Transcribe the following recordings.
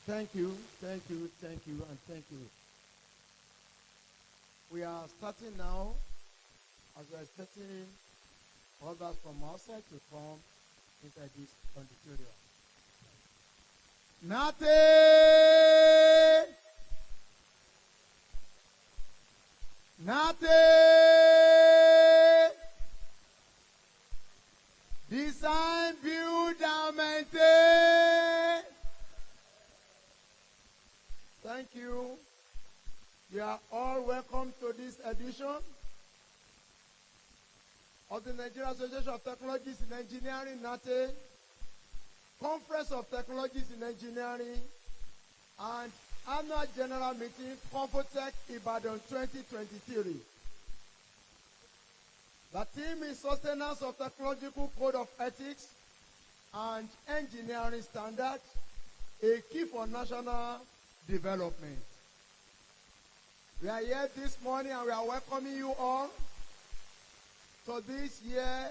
Thank you, and thank you. We are starting now, as we are expecting others from outside to come inside this auditorium. Nothing! Design, build, and maintain. Thank you. You are all welcome to this edition of the Nigerian Association of Technologists in Engineering, NATE, Conference of Technologists in Engineering, and Annual General Meeting, Confotech Ibadan 2023. The theme is Sustenance of Technological Code of Ethics and Engineering Standards, a key for national development. We are here this morning and we are welcoming you all to this year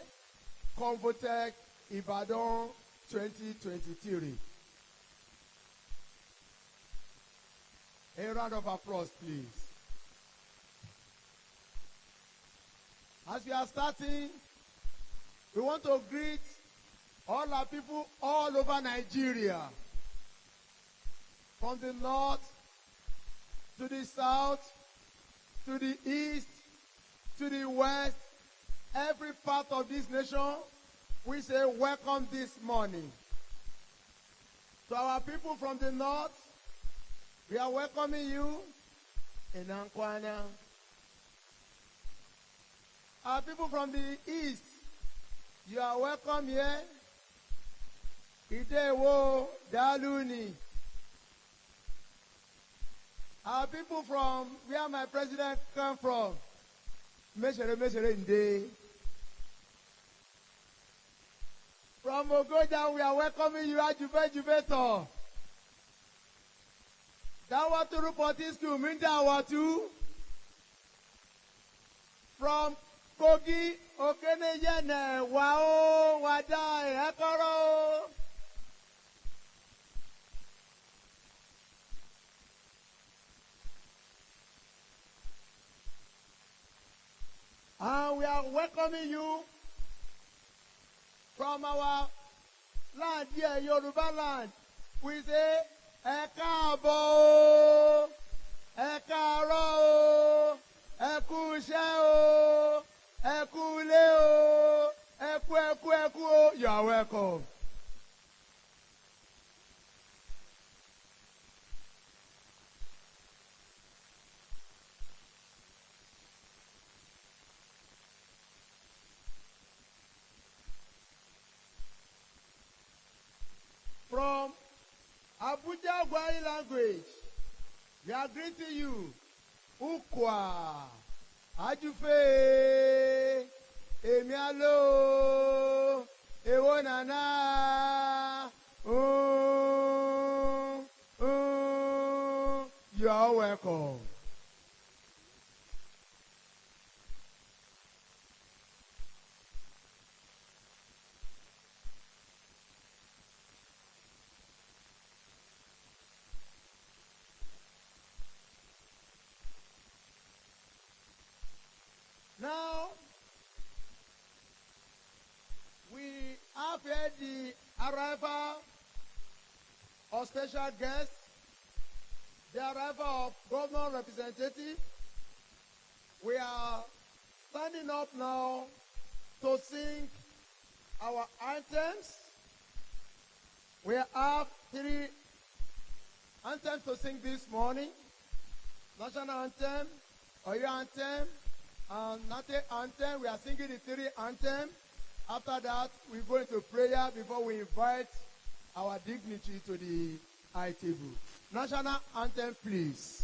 Confotech Ibadan 2023. A round of applause, please. As we are starting, we want to greet all our people all over Nigeria, from the north to the south, to the east, to the west, every part of this nation. We say welcome this morning. To our people from the north, we are welcoming you in Ankwana. Our people from the east, you are welcome here. Idewo, Daluni. Our people from where my president come from, Meshere Inde. From Ogoja, we are welcoming you at Jubeto. Dawaturu Potisku, Mindawatu. From Kogi, Okeneyene, Wao, Wadai, Ekoro. And we are welcoming you from our land here, Yoruba land. We say, Ẹ káàbọ̀, ẹ káàárọ̀ o, ẹ kú iṣẹ́ o, ẹ kú ilé o, ẹ kú o. You are welcome. From Abuja Gwari language, we are greeting you. Ukwa, Ajufe, Emialo, Ewonana, you are welcome. Now, we have had the arrival of special guests, the arrival of government representative. We are standing up now to sing our anthems. We have 3 anthems to sing this morning. National anthem, Oyo anthem, and NATE anthem. We are singing the 3 anthems. After that, we go into prayer before we invite our dignity to the high table. National anthem, please.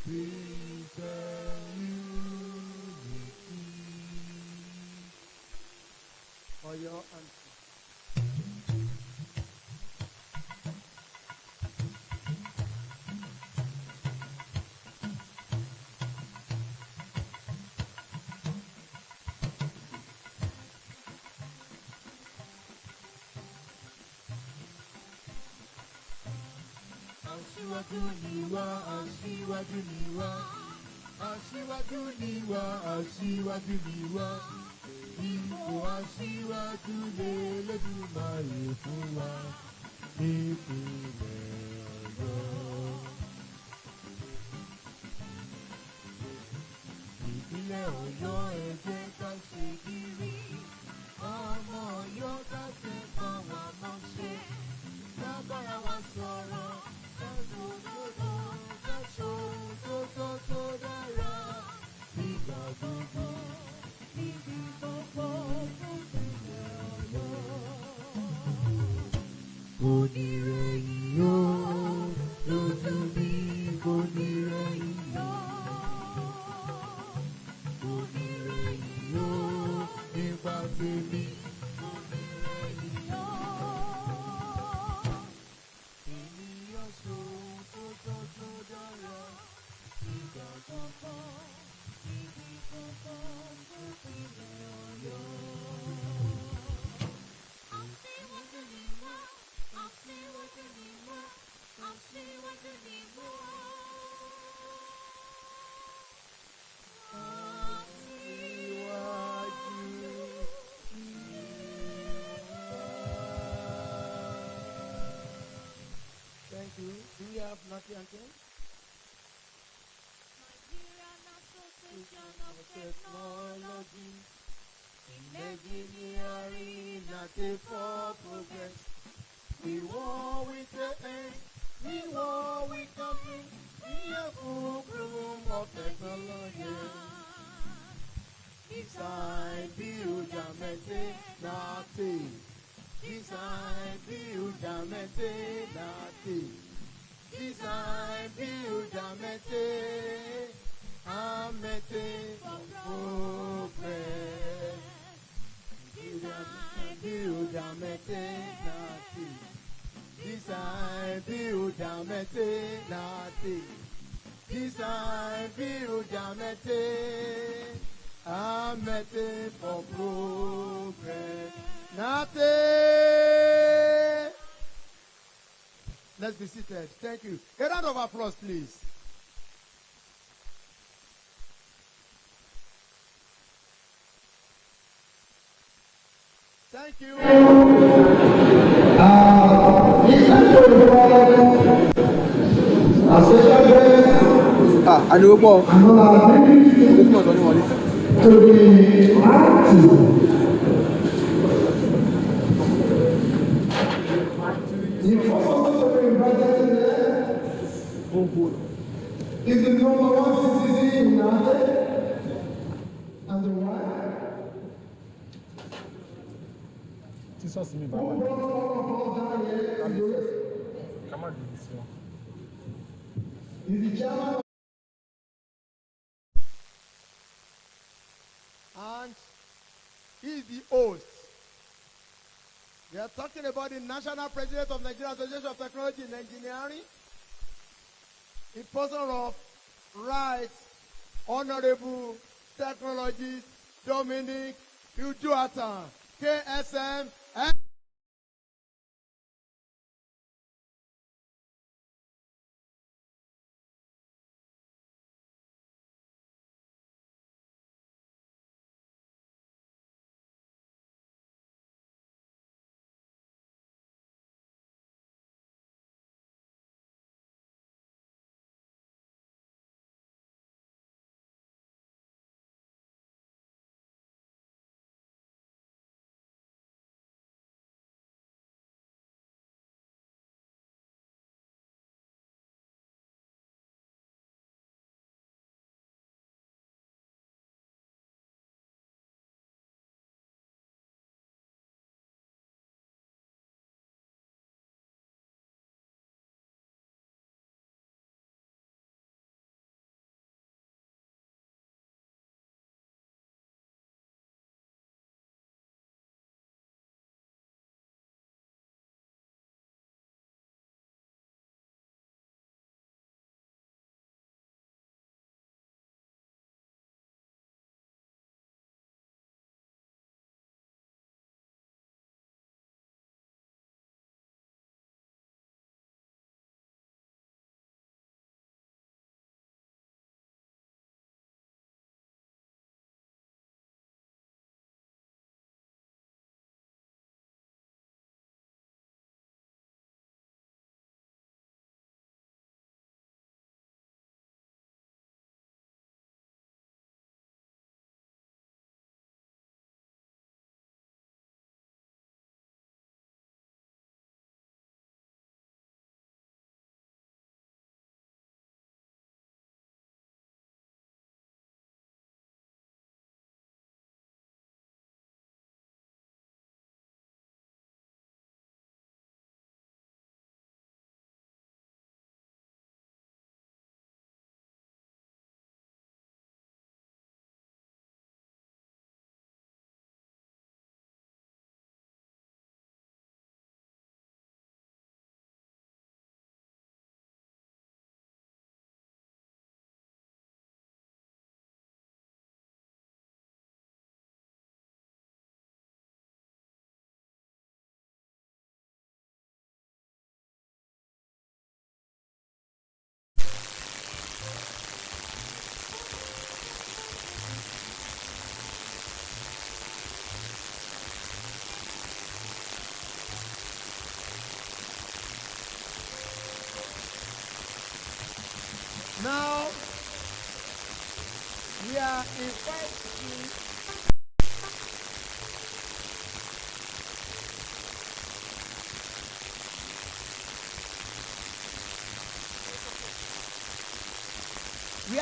peace and unity. For your answer. Aṣíwájú ni wá, aṣíwájú ni wá. Aṣíwájú ni wá, aṣíwájú ni wá. Ipò aṣíwájú l'Ẹlẹ́dùmarè fún wa nípìnlẹ̀ Ọ̀yọ́. Ìpínlẹ̀ Ọ̀yọ́ ẹ jẹ́ ká ṣe kiri. Ọmọ Ọ̀yọ́ ká ṣe kọ́ wa mọ́ṣẹ́. Ká bára wa sọ̀rọ̀. Tó dára nígbà gbogbo níbi gbogbo fún ìpínlẹ̀ Ọ̀yọ́. Kò ní rẹ̀yìn o, lójú mi kò ní rẹ̀yìn o. Kò ní rẹ̀yìn o, nípa tèmi kò ní rẹ̀yìn o. Ènìyàn sọ̀rọ̀ tó tọ́ tó dára. Nígbà gbogbo, níbi gbogbo, fún ìpínlẹ̀ Ọ̀yọ́. Aṣíwájú ni wá, aṣíwájú ni wá, aṣíwájú ni wá. Aṣíwájú ni wá. Thank you. Do we have nothing again? Of technology, in engineering, not a for progress. We war with the end, we war with nothing. We are full room of technology. Design, build, and maintain nothing. Design, build, and maintain nothing. Design, build, and maintain. I'm making progress. Design, build, and maintain nothing. Design, build, and maintain nothing. Design, build, and maintain. I'm making for progress. Nothing. Let's be seated. Thank you. A round of applause, please. Thank you. Àdìwọ́ pọ̀. Ó túmọ̀ sọ ní wọlé. Is the number one citizen in Nate? And the wife? Jesus mi bá wà. Ká má dùn sí wọn. Is the chairman? And he is the host. We are talking about the National President of Nigeria Association of Technology and Engineering, in person of Right Honorable Technologist Dominic Uduatan, KSM. Now, we are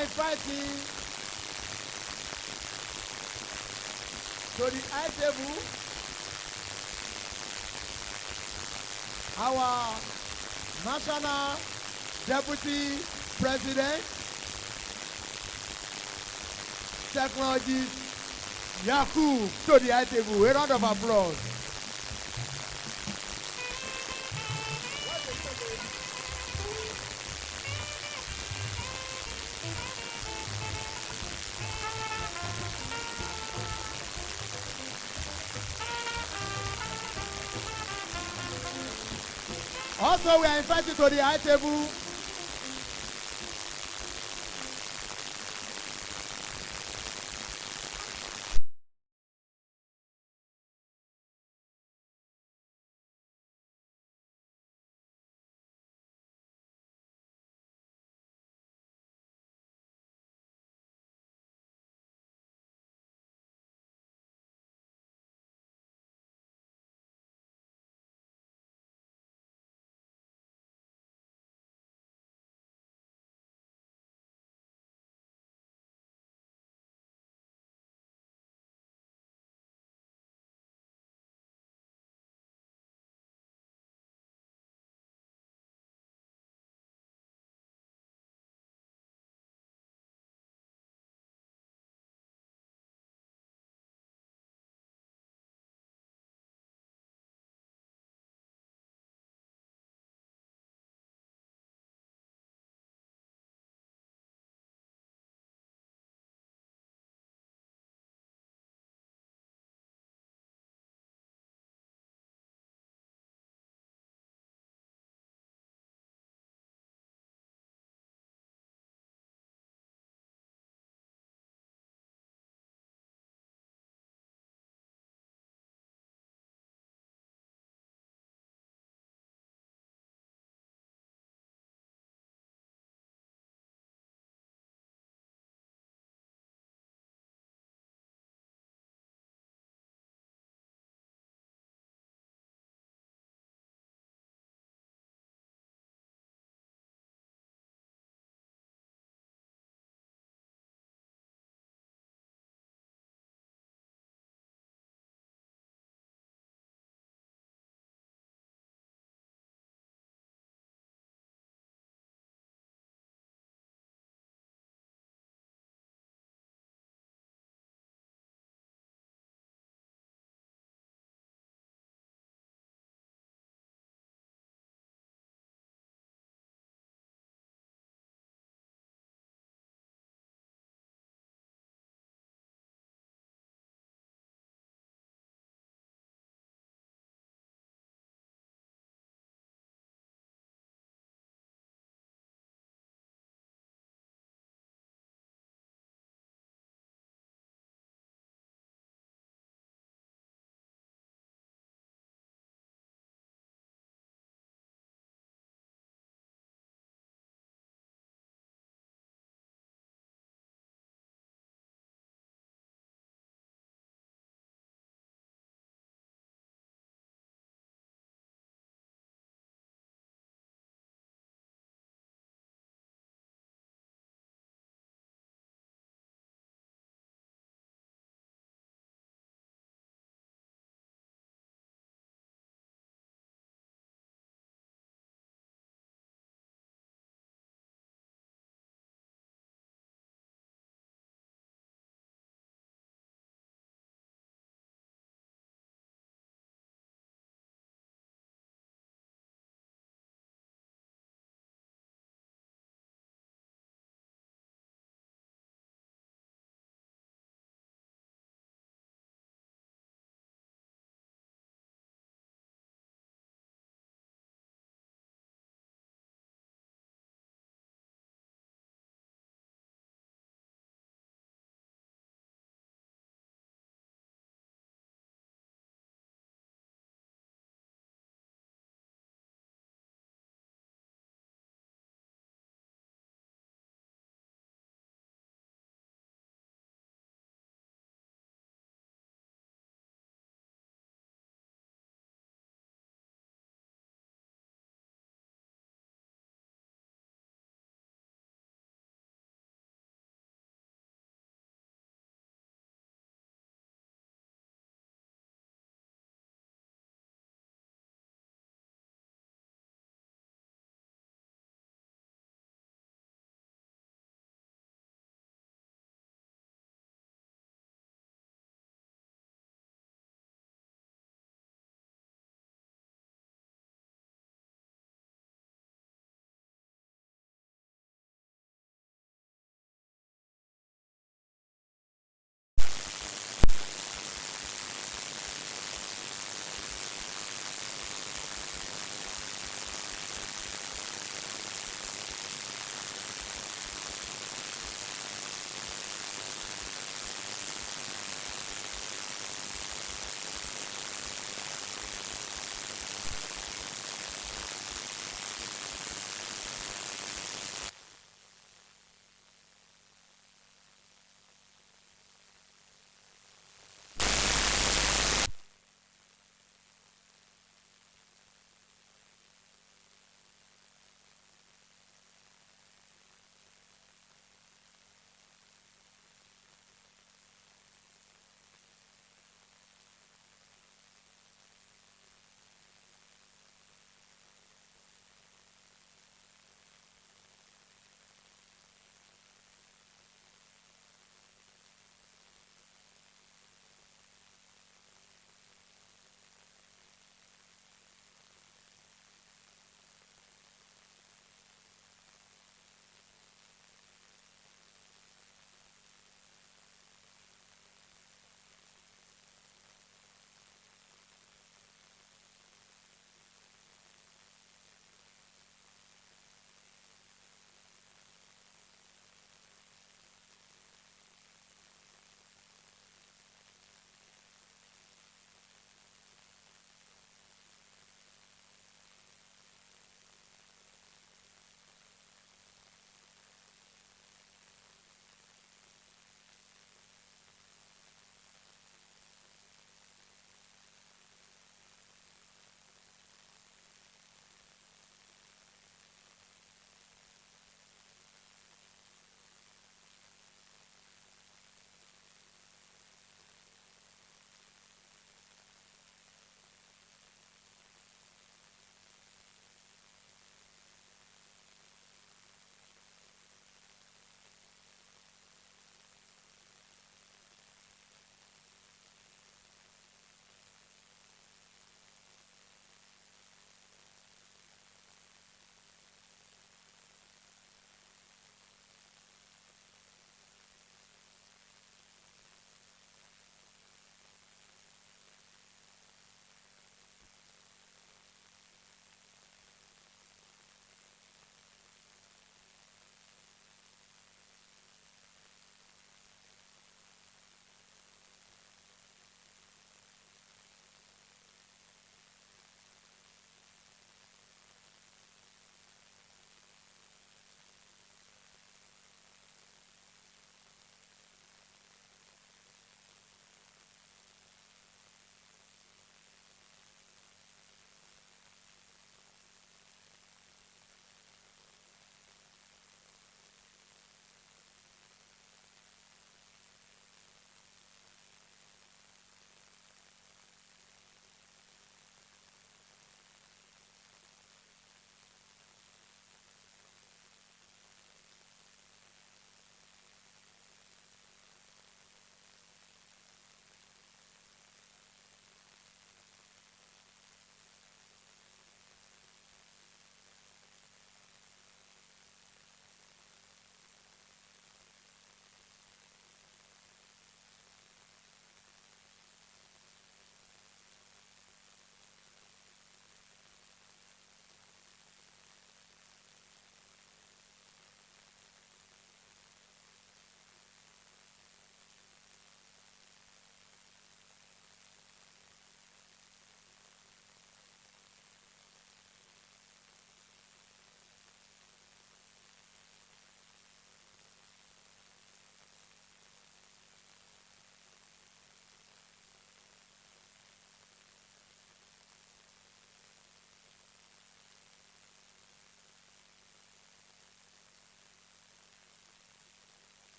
inviting to the high table our National Deputy President, Technologist, Yakub, to the high table. A round of applause. Also, we are invited to the high table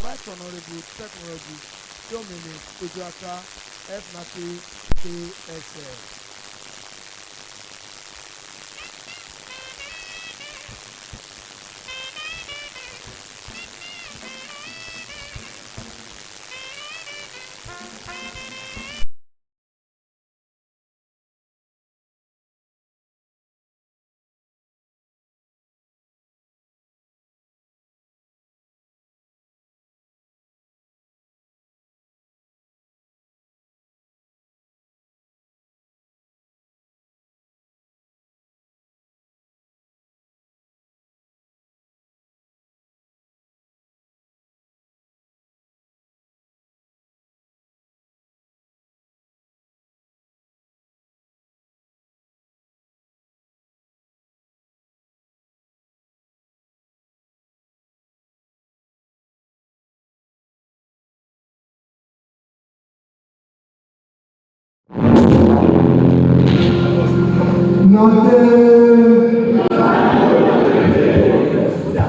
Right Honorable Technologist Yomini Ojuaka FNATI KSL.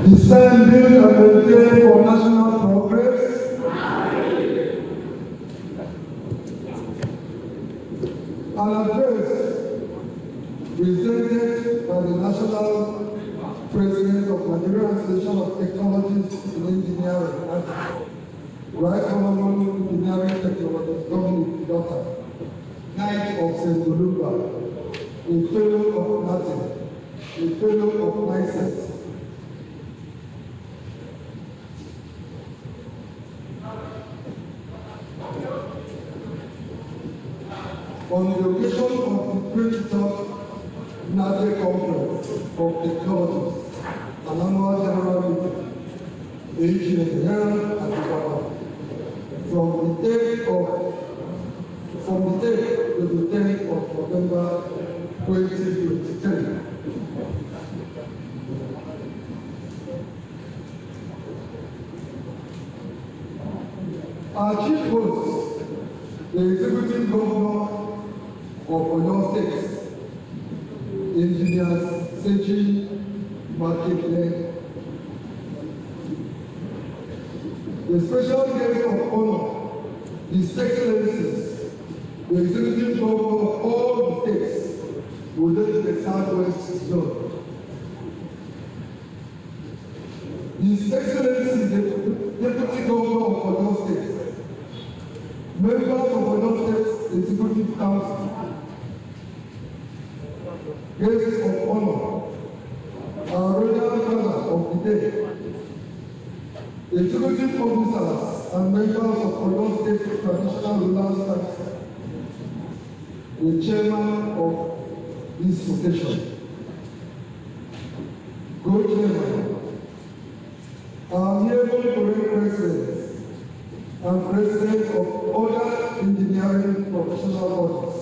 Descending and maintain for national progress. An address presented by the National President of Nigerian Association of Technologists in Engineering and Right Honorable Engineering Technologist Dominic Daughter, Knight of St. Olumba, a fellow of Latin, a fellow of License. On the occasion of the 23rd NATE Conference of Technologists, an annual general meeting, each in the Herald and the Government, from the 8th to the 10th of November 2023. Our chief host, the Executive Governor of Oyo State, Engineers Sechi Makinde, the special guest of honor, His Excellencies, the Executive Governor of all the states within the Southwest Zone. His Excellency, the Deputy Governor of Oyo State, members of Oyo State Executive Council, guests of honor, our royal father of the day, executive officers and members of Oyo State Traditional Rulers Council, the chairman of this occasion, co-chairman, our able presidents and presidents of other engineering professional bodies,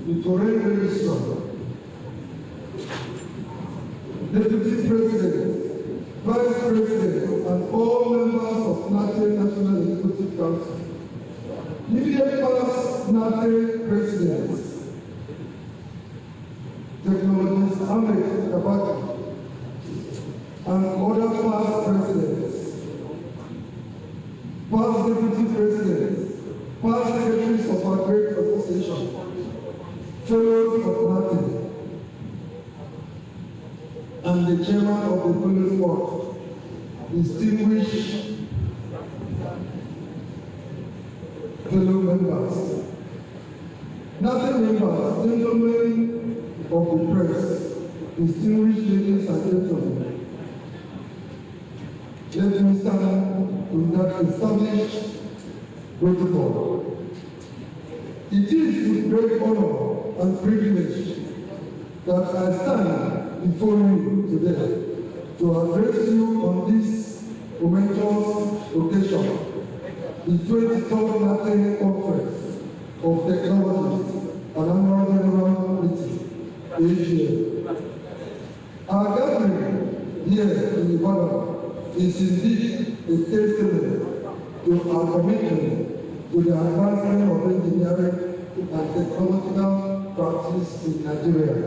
the Foreign Minister, Deputy President, Vice President, and all members of NATE National Executive Council, immediate past NATE presidents, Technologists Ahmed Kabaki, and other past presidents, past deputy presidents, past secretaries of our great association, fellows of NATE, and the chairman of the Fellows Board, distinguished fellow members, NATE members, gentlemen of the press, distinguished ladies and gentlemen, let me stand to that established protocol. It is with great honor and privilege that I stand before you today to address you on this momentous occasion, the 23rd NATE Conference of Technologists, an annual general meeting, AGM. Our gathering here in Ibadan is indeed a testament to our commitment to the advancement of engineering and technological practice in Nigeria.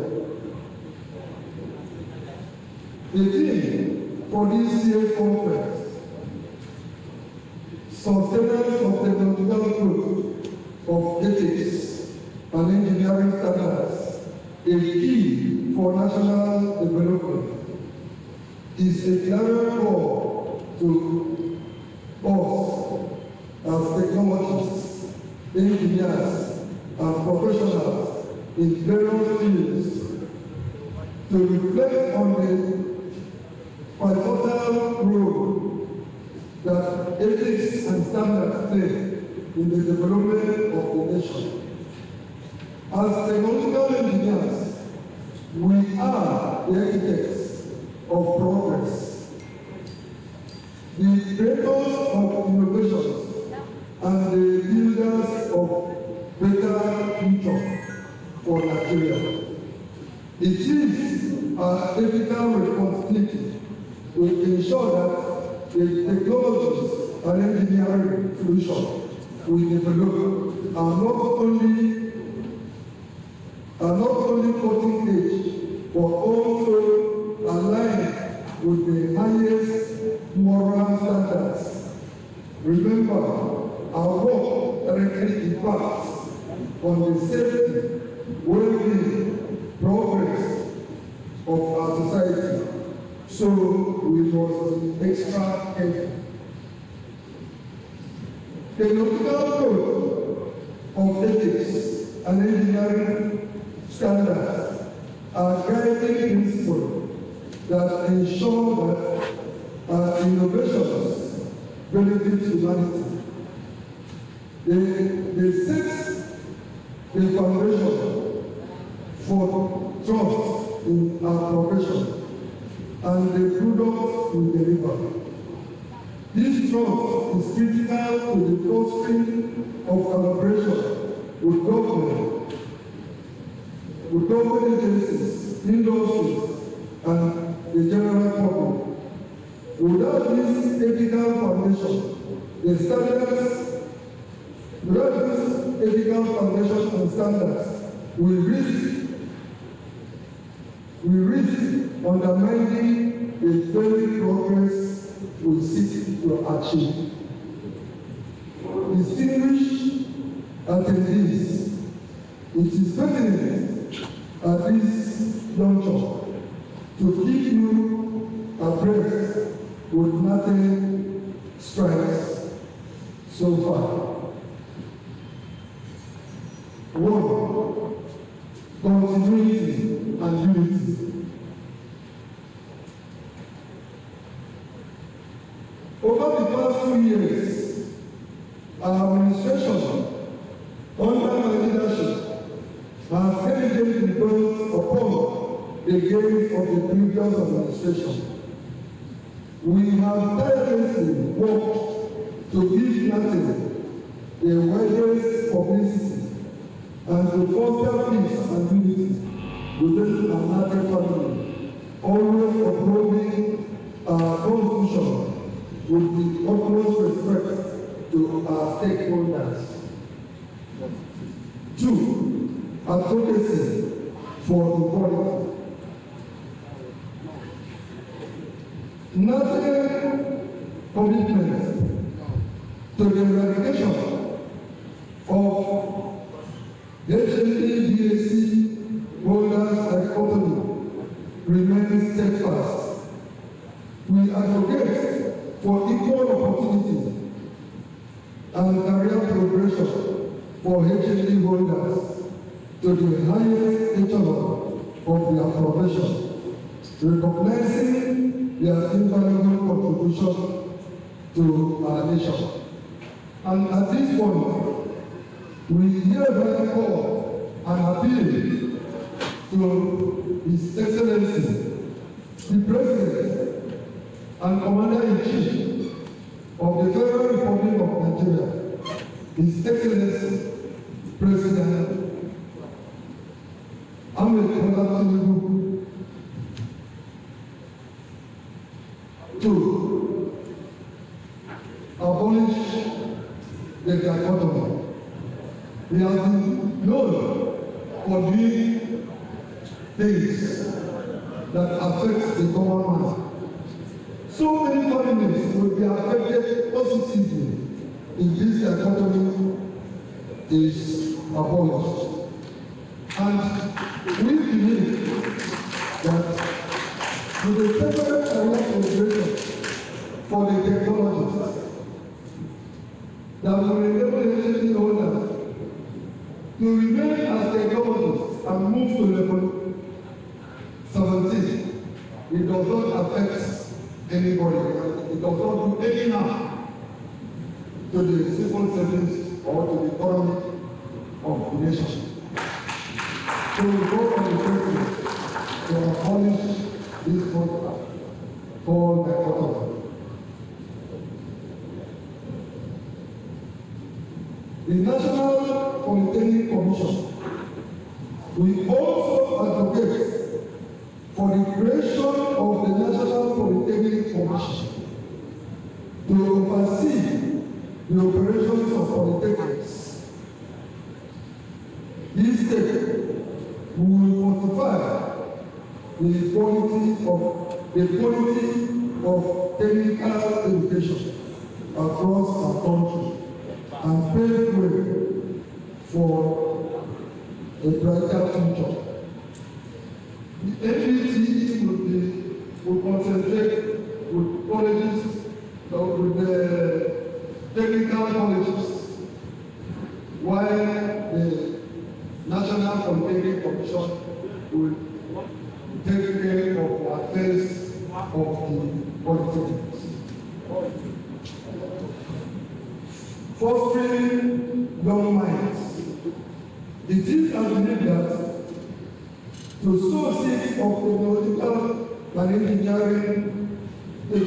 The theme for this year's conference sustenance of technological growth of ethics and engineering standards, a key for national development, is a clear call to us as technologists, engineers, and professionals in various fields to reflect on the pivotal role that ethics and standards play in the development of the nation. As technological engineers, we are the architects of progress, the creators of innovations, and the builders of better future for Nigeria. It is our ethical responsibility to ensure that the technologies and engineering solutions we develop are not only cutting edge, but also aligned with the highest moral standards. Remember, our work directly impacts on the safety, well-being, progress of our society, so we must be extra careful. Technological code of ethics and engineering standards are guiding principles that ensure that our innovations benefit humanity. They set the foundation for trust in our profession and the products we deliver. This trust is critical to the fostering of collaboration with government agencies, industries, and the general public. Without this ethical foundation, and standards, we risk undermining the very progress we seek to achieve. Distinguished attendees, it is pertinent at this juncture to keep you abreast with nothing strikes so far. 1. Continuity and unity. Over the past 2 years, our administration, under my leadership, has diligently built upon the gains of the previous administration. We have tirelessly worked to give nothing the widest publicity and to foster peace and unity within our national family, always upholding our constitution with the utmost respect to our stakeholders. 2. Advocacy for equality. National commitment to the eradication of HNA-DAC holders dichotomy remains steadfast. We advocate for equal opportunity and career progression for HNA holders to the highest echelon of their profession, recognizing their invaluable contribution to our nation. And at this point, we hereby call and appeal to His Excellency, the President and Commander-in-Chief of the Federal Republic of Nigeria, His Excellency, President Ahmed Bola Tinubu, to abolish the dichotomy. They have been known for doing things that affect the common man. So many families will be affected positively in this economy is abolished. And we believe that with the separate career progression for the technologists that will enable agency owners to remain as technologists and move to level 17. It does not affect anybody. It does not do any harm to the civil service or to the economy of the nation. So we go on the president to abolish this program called the economy. The National Polytechnic Commission, we also advocate for the creation of the National Polytechnic Commission to oversee the operations of polytechnics. This step will fortify the quality of technical education across our country and pave way for a brighter future. The NPTE will concentrate with colleges, with the technical colleges, while the National Polytechnic Commission will take care of the affairs of the polytechnics. Fostering young minds. It is our belief that to sow seeds of technological and engineering, the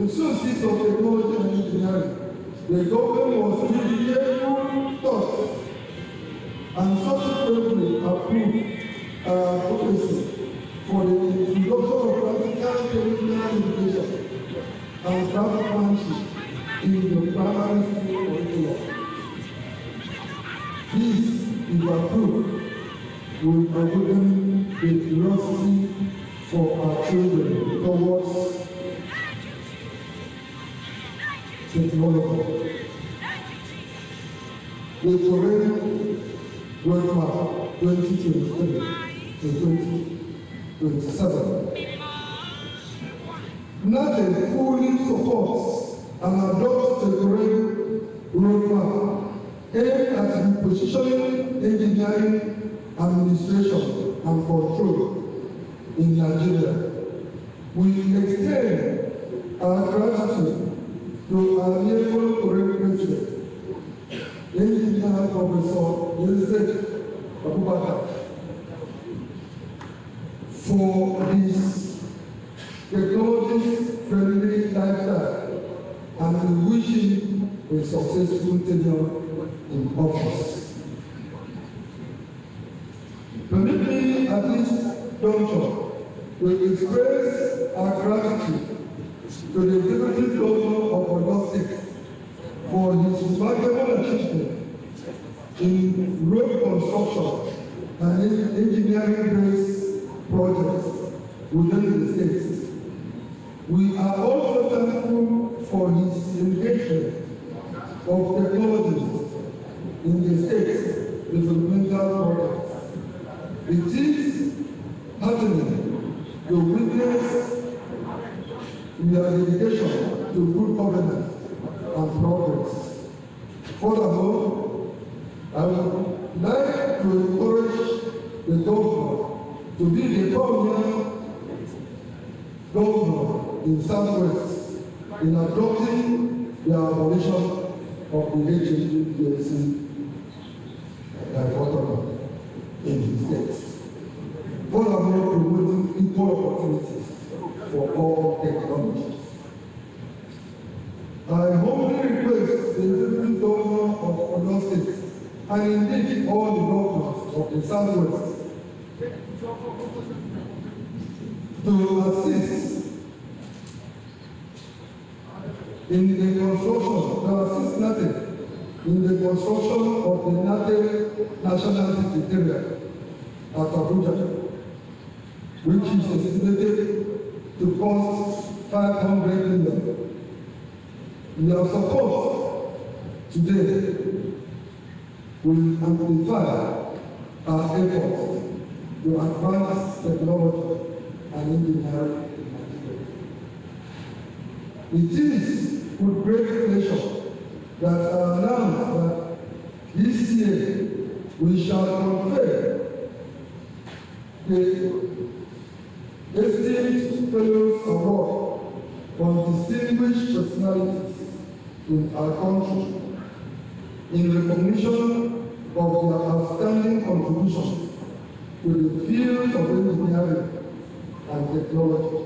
sow seeds of technology and engineering, the government was to give careful thought and subsequently approve policy for the introduction of practical technical education and craftsmanship in the primary school curriculum. This, if approved, will awaken the curiosity for our children towards technology. The terrain roadmap 2023 to 2027. NATE fully supports and adopts the terrain roadmap aimed at repositioning engineering, administration, and control in Nigeria. We extend our gratitude to our neighbor current president, Engineer Professor Yusuf Abubakar, for his technology-friendly lifestyle, and we wish him a successful tenure in office. Permit me at this juncture to express our gratitude to the Executive Governor of Oyo State for his remarkable achievement in road construction and engineering-based projects within the state. We are also thankful for his engagement of technologists in the state's developmental projects. It is heartening to witness their dedication to good governance and progress. Furthermore, I would like to encourage the governor to be the pioneer governor in Southwest in adopting the abolition of the HHPLC dichotomy in the states. Furthermore, promoting equal opportunities for all technologies. I humbly request the Executive Governor of Oyo State and indeed all the governors of the Southwest to assist in the construction, to assist NATE in the construction of the NATE National Secretariat at Abuja, which is estimated to cost 500 million. We have support today will amplify our efforts to advance technology and engineering in Nigeria. It is with great pleasure that I announce that this year we shall confer the Esteemed Fellows Award on distinguished personalities in our country in recognition of their outstanding contributions to the field of engineering and technology.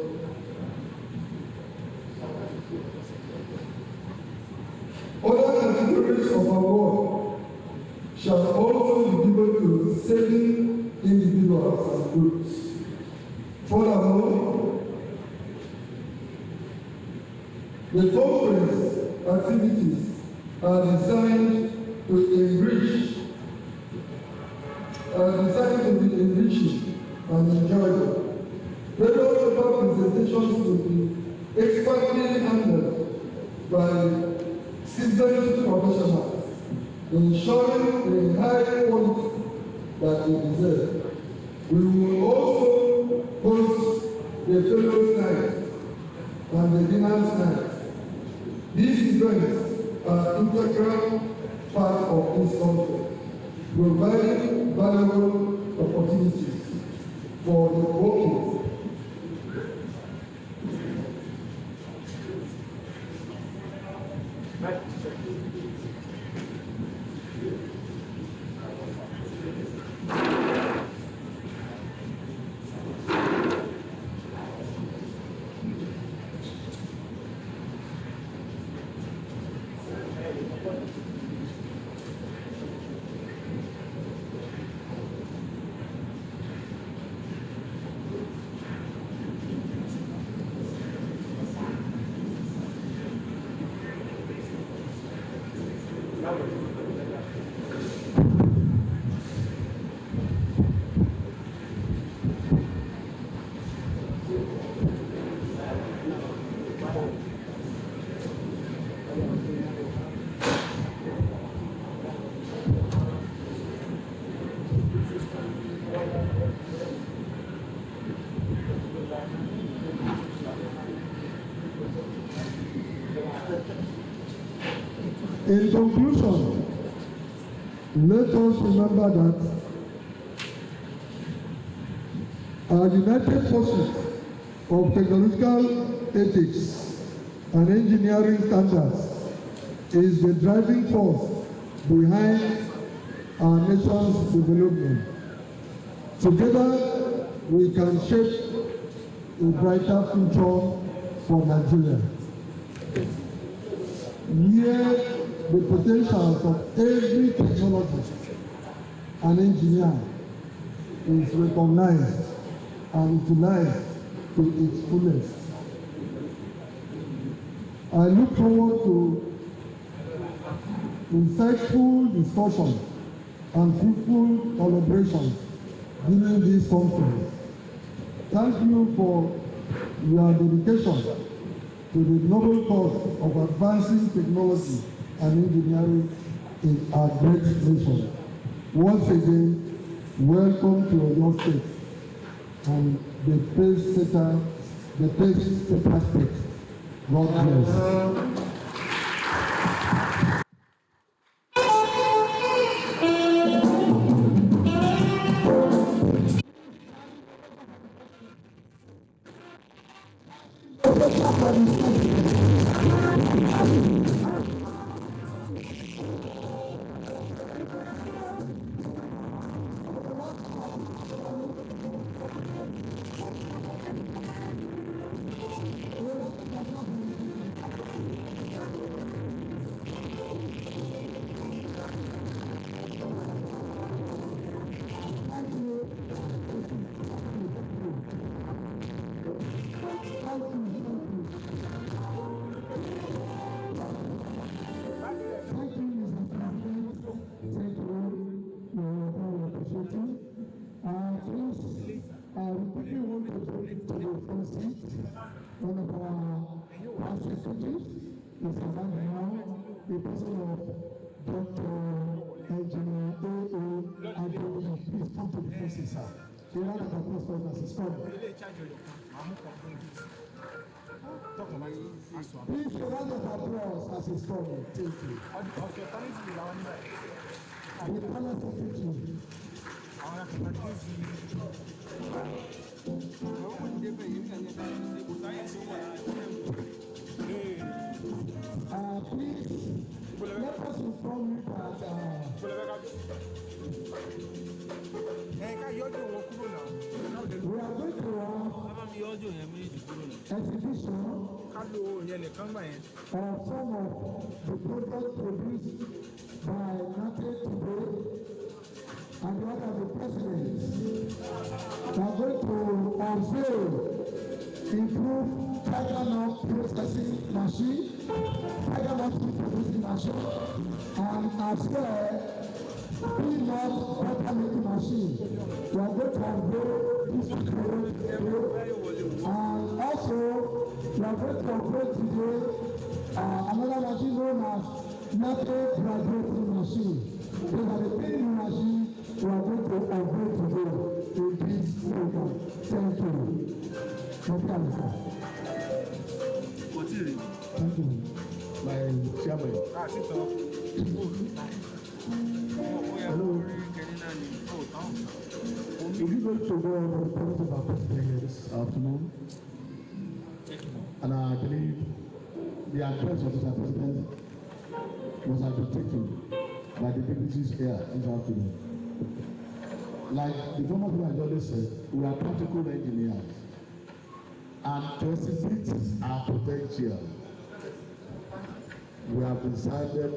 Other categories of award shall also be given to 7 individuals and groups. Furthermore, the conference activities are designed to be enriching and enjoyable. Various paper presentations will be expertly handled by seasoned professionals, ensuring the high quality that they deserve. We will also host the Fellows Night and the Dinners Night. These events are an integral part of this conference, providing valuable opportunities for the working. In conclusion, let us remember that our united forces of technological ethics and engineering standards is the driving force behind our nation's development. Together, we can shape a brighter future for Nigeria. Here, the potentials of every technologist and engineer is recognized and utilized to its fullest. I look forward to insightful discussions and fruitful collaborations during this conference. Thank you for your dedication to the noble cause of advancing technology and engineering in our great nation. Once again, welcome to Oyo State and the pace setter state. God bless. person of Dr. Engineer A.A. Adeoye. Please come to the face, sir. The round of applause for us is coming. Please, a round of applause as he's coming. Thank you. The panel secretary. Please, let us inform you that we are going to have exhibition of some of the products produced by Nate today and the other the presidents. We are going to unveil improve tiger nut processing machine, tiger nut producing machine, and as well peanut butter making machine. We are going to unveil this product today, and also we are going to unveil today another machine known as metal graduating machine. These are the three new machines we are going to unveil today in this program. Thank you. Thank you, my chairman. Hello. If you go to go on the policy of our president this afternoon, and I believe the address of the president was undertaken by the deputies here this afternoon. Like the former president always said, we are practical engineers, and to exhibit our potential, we have decided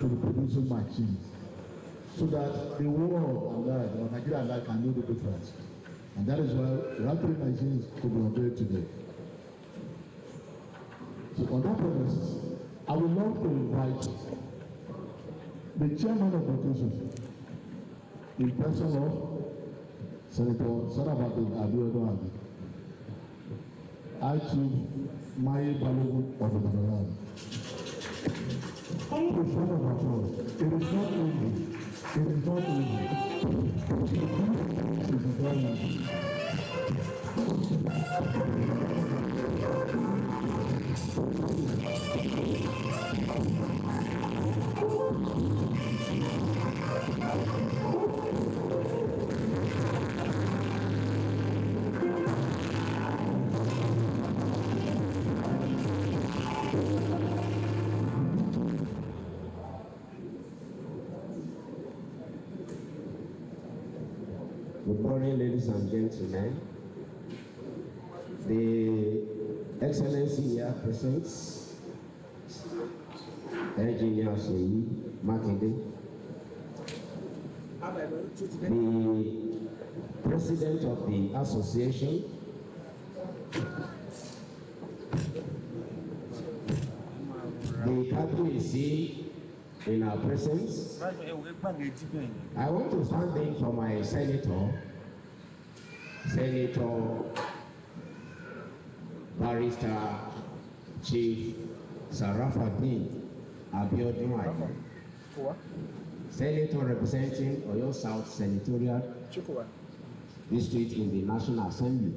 to be producing machines so that the world and I, or Nigeria and I, can know the difference. And that is why we have 3 machines to be unveiled today. So on that premise, I would love to invite the chairman of the occasion, in person of Senator Sarabatu Abiodun Abi, I Chief Mai Balogun of the Badalani. Please round of applause. It is not easy. It is not easy. It is very easy. Good morning, ladies and gentlemen. The Excellency here presents Engineer Seyi Makinde, the President of the Association, the Kabiyesi in our presence. I want to stand in for my Senator Barrister Chief Sarafaddin Abiodun Abi, Senator representing Oyo South Senatorial District in the National Assembly.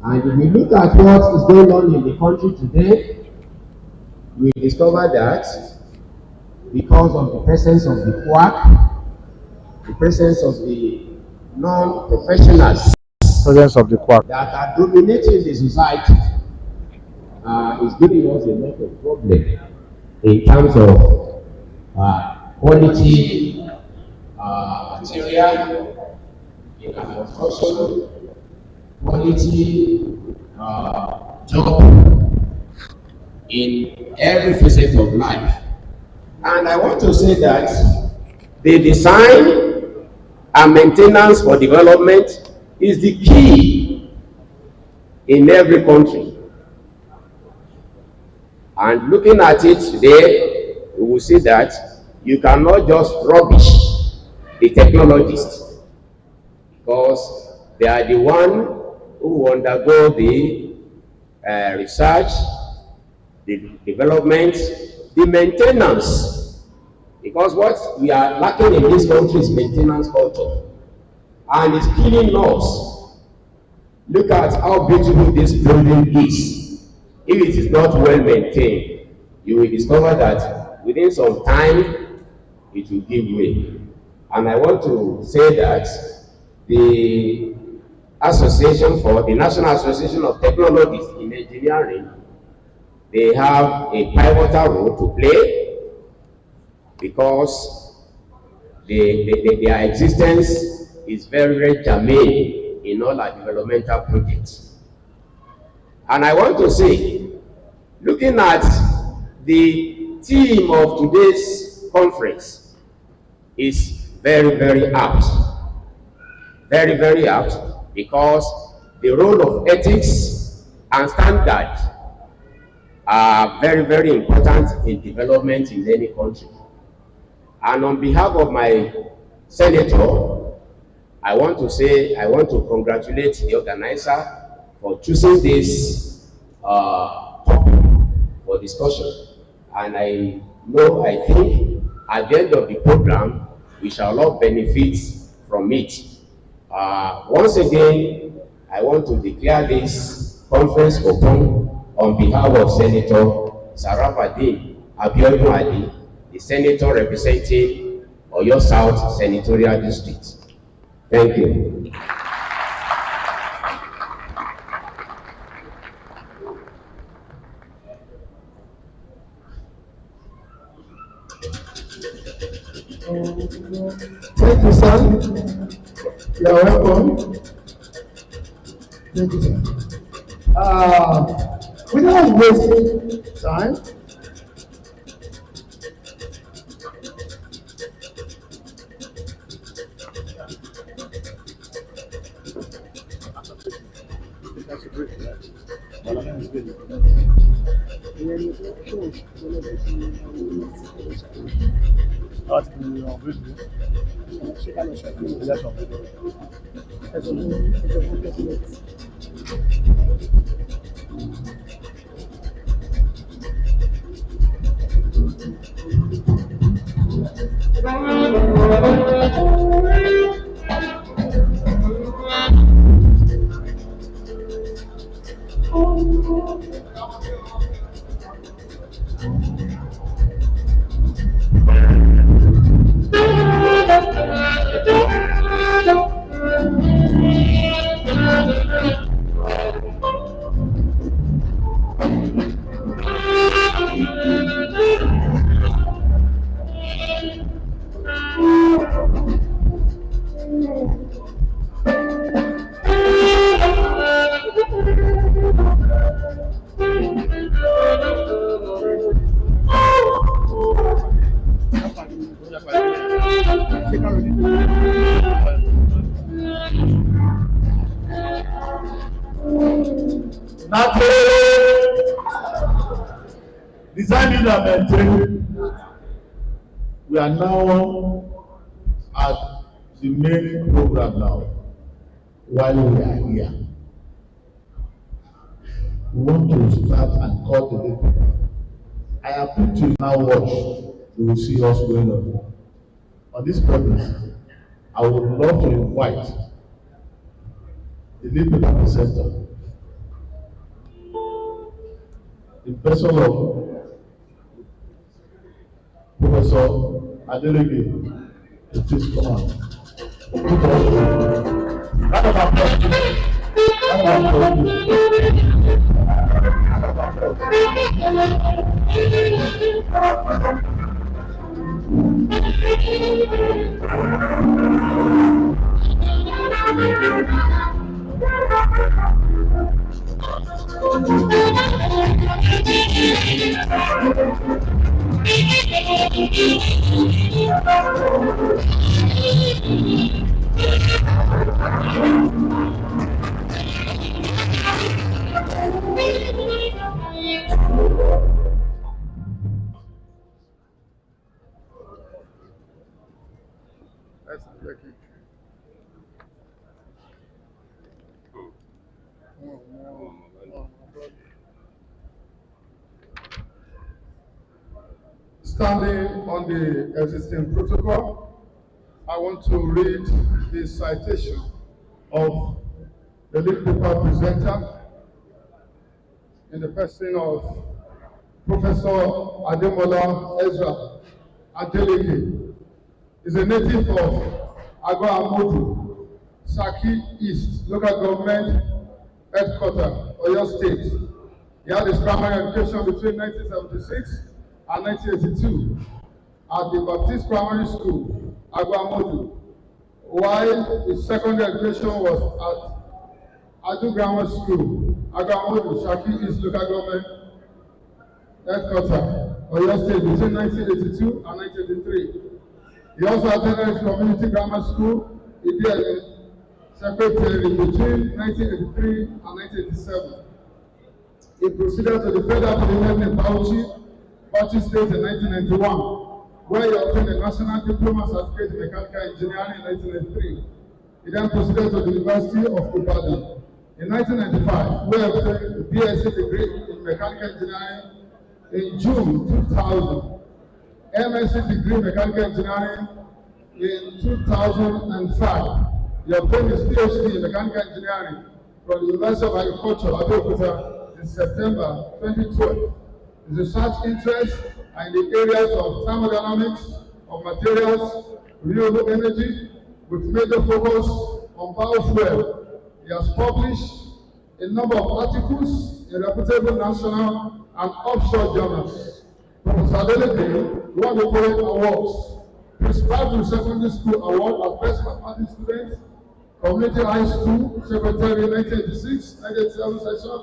And if we look at what is going on in the country today, we discover that because of the presence of the quack, the presence of the non-professionals Presence of the quack. that are dominating the society is giving us a lot of problem in terms of quality material in our construction, quality job in every facet of life. And I want to say that the design and maintenance for development is the key in every country. And looking at it today, we will see that you cannot just rubbish the technologists, because they are the one who undergo the research, the development, the maintenance. Because what we are lacking in this country is maintenance culture, and it's killing us. Look at how beautiful this building is. If it is not well maintained, you will discover that within some time it will give way. And I want to say that the National Association of Technologists in Engineering, they have a pivotal role to play, because their existence is very, very germane in all our developmental projects. And I want to say, looking at the theme of today's conference is very, very apt. Very, very apt, because the role of ethics and standard are very, very important in development in any country. And on behalf of my senator, I want to congratulate the organizer for choosing this topic for discussion. And I think at the end of the program, we shall all benefit from it. Once again, I want to declare this conference open on behalf of Senator Sarafadeen Abiodun Ali, the senator representing Oyo South Senatorial District. Thank you. Thank you, sir. You are welcome. Thank you, sir. Without wasting time, designing and maintaining. We are now at the main program now. While we are here, we want to start and cultivate. I appeal to you now watch. You will see us going on. On this premise, I would love to invite the lead paper presenter in person of Professor Adeleke, to please come out. Round of applause, please. Round of applause, Standing on the existing protocol, I want to read the citation of the lead paper presenter in the person of Professor Ademola Ezra Adeleke. Is a native of Agbo-Amodu, Saki East, local government headquarters, Oyo State. He had his primary education between 1976 and 1982 at the Baptist Primary School, Agbo-Amodu, while his secondary education was at Adu Grammar School, Agbo-Amodu, Saki East local government headquarters, Oyo State, between 1982 and 1983. He also attended Community Grammar School, Idiale, Secretary, between 1983 and 1987. He proceeded to the Federal Polytechnic in Bauchi State in 1991, where he obtained a National Diploma Certificate in Mechanical Engineering in 1993. He then proceeded to the University of Ibadan. In 1995, where he obtained a BSc degree in Mechanical Engineering in June 2000. MSc degree in Mechanical Engineering in 2005. He obtained his PhD in Mechanical Engineering from the University of Agriculture, Abeokuta, in September 2012. His research interests are in the areas of thermodynamics of materials, renewable energy, with major focus on biofuel. He has published a number of articles in reputable national and offshore journals. Professor Adeleke won the following awards: Prescribed Secondary School Award as Best Mathematics Student, Community High School Secretary 1986-1987 session,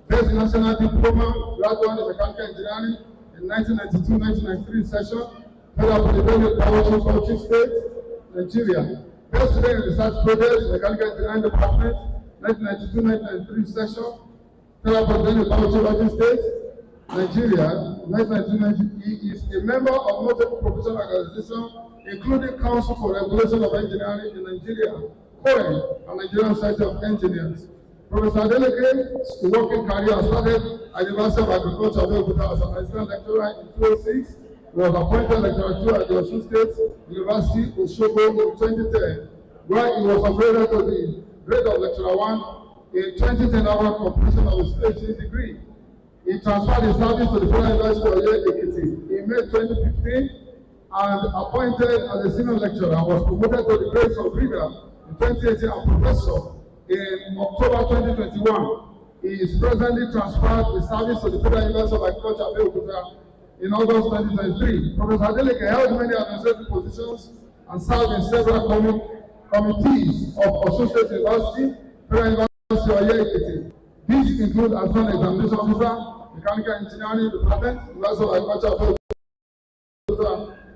Best National Diploma Graduate in Mechanical Engineering in 1992-1993 session, Federal Polytechnic Bauchi State, Nigeria, Best Student in Research Project Mechanical Engineering Department 1992-1993 session, Federal Polytechnic Bauchi State, Nigeria, 1990. He is a member of multiple professional organizations, including Council for Regulation of Engineering in Nigeria, CORE, and Nigerian Society of Engineers. Professor Adeleke's working career started at the University of Agriculture, Abeokuta, as an assistant lecturer in 2006. He was appointed lecturer 2 at the Osun State University, Osogbo, in 2010, where he was upgraded to the grade of lecturer 1 in 2010 after completion of his PhD degree. He transferred his service to the Federal University of Ekiti in May 2015 and appointed as a senior lecturer and was promoted to the grades of reader in 2018 and professor in October 2021. He is presently transferred his service to the Federal University of Agriculture, Abeokuta, in August 2023. Professor Adeleke held many administrative positions and served in several committees of Osun State University, Federal University of Ekiti. These include as an examination officer, Mechanical Engineering Department, University of Agriculture,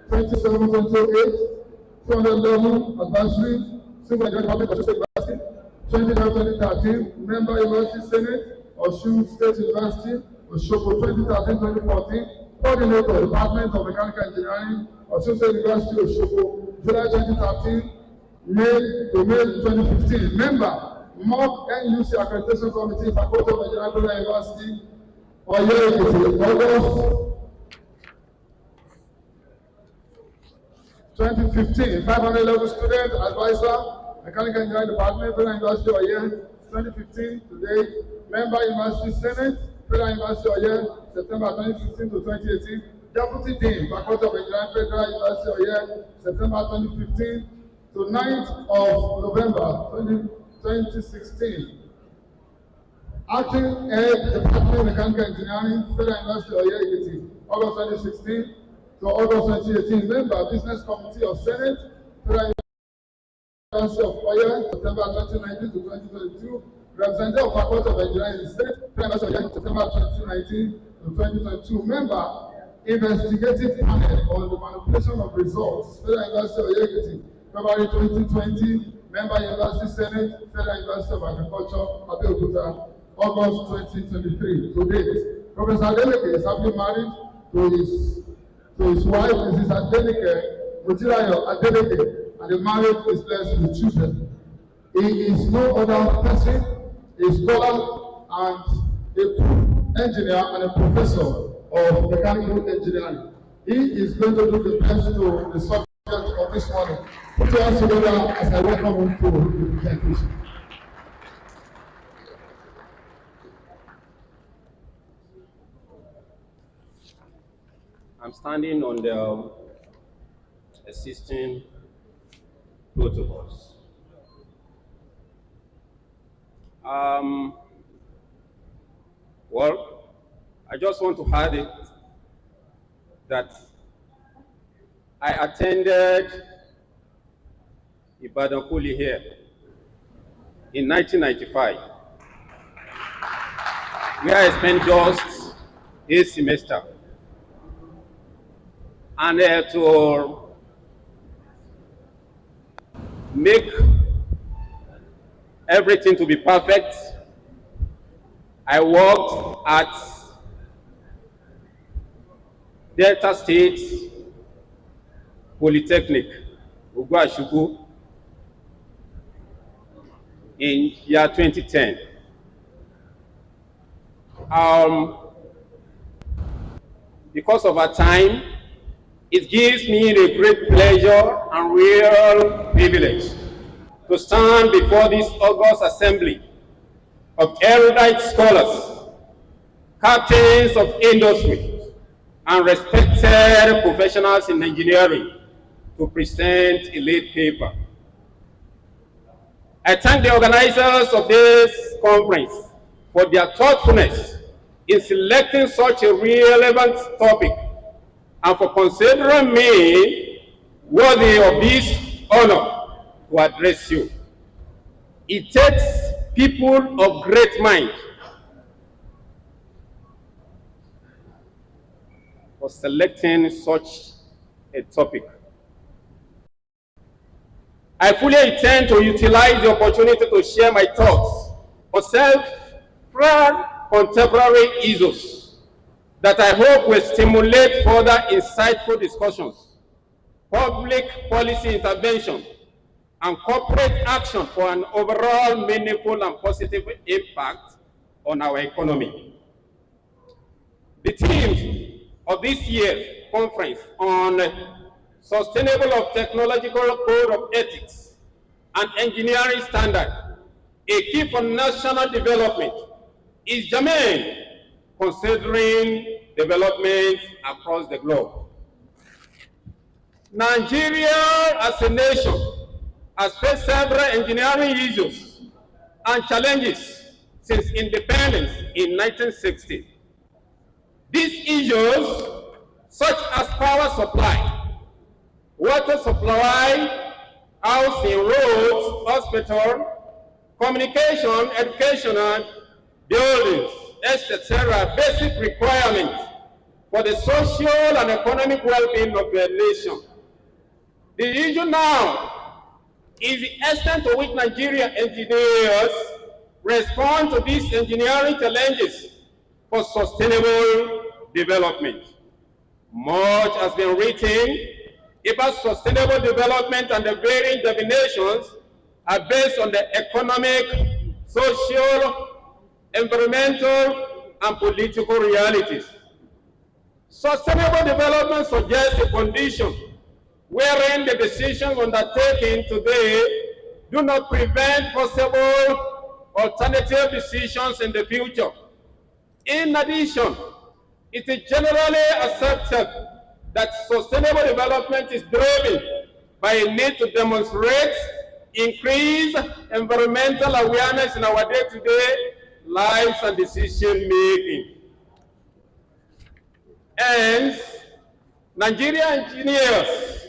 27-28, 211 Advisory, Civil Engineering Department, Osun State University, 2013, Member University Senate, Osun State University, Osogbo, 2013-2014, Coordinator, Department of Mechanical Engineering, Osun State University, Osogbo, July 2013, May to May 2015, Member, Mock NUC Accreditation Committee, Faculty of Engineering University, Oyo Ekiti, August 2015, 500 level student, advisor, Mechanical Engineering Department, Federal University of Oyo, 2015 to date, Member University Senate, Federal University Oye, September 2016 to 2018. Deputy Dean, Faculty of Engineering, Federal University Oye, September 2015 to 9th of November 2016. Acting Head, Department of Mechanical Engineering, Federal University Oye, August 2016 to August 2018. Member, Business Committee of Senate, Federal University of Oye, September 2019 to 2022. Representative of Faculty of Engineering in the State, Federal University of Oye, September 2019 to 2022. Member, Investigative Panel on the Manipulation of Results, Federal University of Oye, February 2020. Member, University Senate, Federal University of Agriculture, Abeokuta, August 2023. To date, Professor Adeleke is happily married to his wife, Mrs. Adeleke Mutirayo Adeleke, and the marriage is blessed with children. He is no other person, a scholar and a engineer and a professor of mechanical engineering. He is going to do the best to the subject of this morning. Put your hands together as I welcome him to the presentation. I'm standing on the existing protocols. Well, I just want to add it that I attended Ibadan Poly here in 1995, where I spent just a semester. And to make everything to be perfect, I worked at Delta State Polytechnic, Ugwashuku, in year 2010. Because of our time, it gives me a great pleasure and real privilege to stand before this august assembly of erudite scholars, captains of industry, and respected professionals in engineering to present a late paper. I thank the organizers of this conference for their thoughtfulness in selecting such a relevant topic and for considering me worthy of this honor to address you. It takes people of great mind for selecting such a topic. I fully intend to utilize the opportunity to share my thoughts on several contemporary issues that I hope will stimulate further insightful discussions, public policy intervention, and corporate action for an overall meaningful and positive impact on our economy. The theme of this year's conference on Sustainable of Technological Code of Ethics and Engineering Standard, a key for national development, is germane considering development across the globe. Nigeria as a nation has faced several engineering issues and challenges since independence in 1960. These issues, such as power supply, water supply, housing, roads, hospital, communication, educational, buildings, etc., basic requirements for the social and economic well-being of the nation. The issue now is the extent to which Nigerian engineers respond to these engineering challenges for sustainable development. Much has been written about sustainable development, and the varying definitions are based on the economic, social, environmental, and political realities. Sustainable development suggests a condition wherein the decisions undertaken today do not prevent possible alternative decisions in the future. In addition, it is generally accepted that sustainable development is driven by a need to demonstrate increased environmental awareness in our day-to-day lives and decision-making. And Nigerian engineers,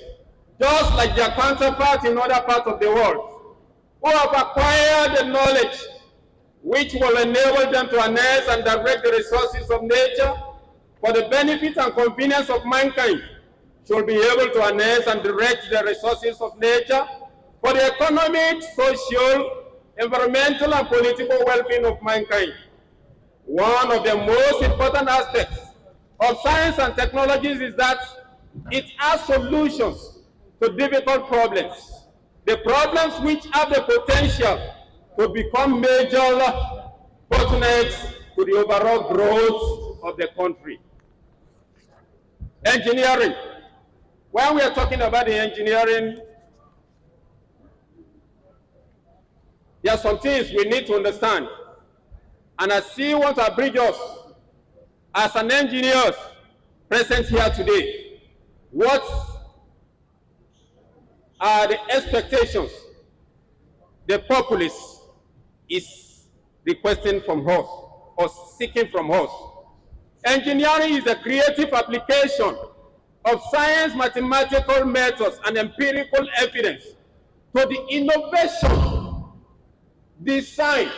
just like their counterparts in other parts of the world, who have acquired the knowledge which will enable them to harness and direct the resources of nature for the benefit and convenience of mankind, should be able to harness and direct the resources of nature for the economic, social, environmental, and political well-being of mankind. One of the most important aspects of science and technologies is that it has solutions to difficult problems, the problems which have the potential to become major bottlenecks to the overall growth of the country. Engineering. When we are talking about the engineering, there are some things we need to understand. And I still want to abridge us as an engineer present here today. What are the expectations the populace is requesting from us or seeking from us? Engineering is a creative application of science, mathematical methods, and empirical evidence to the innovation, design,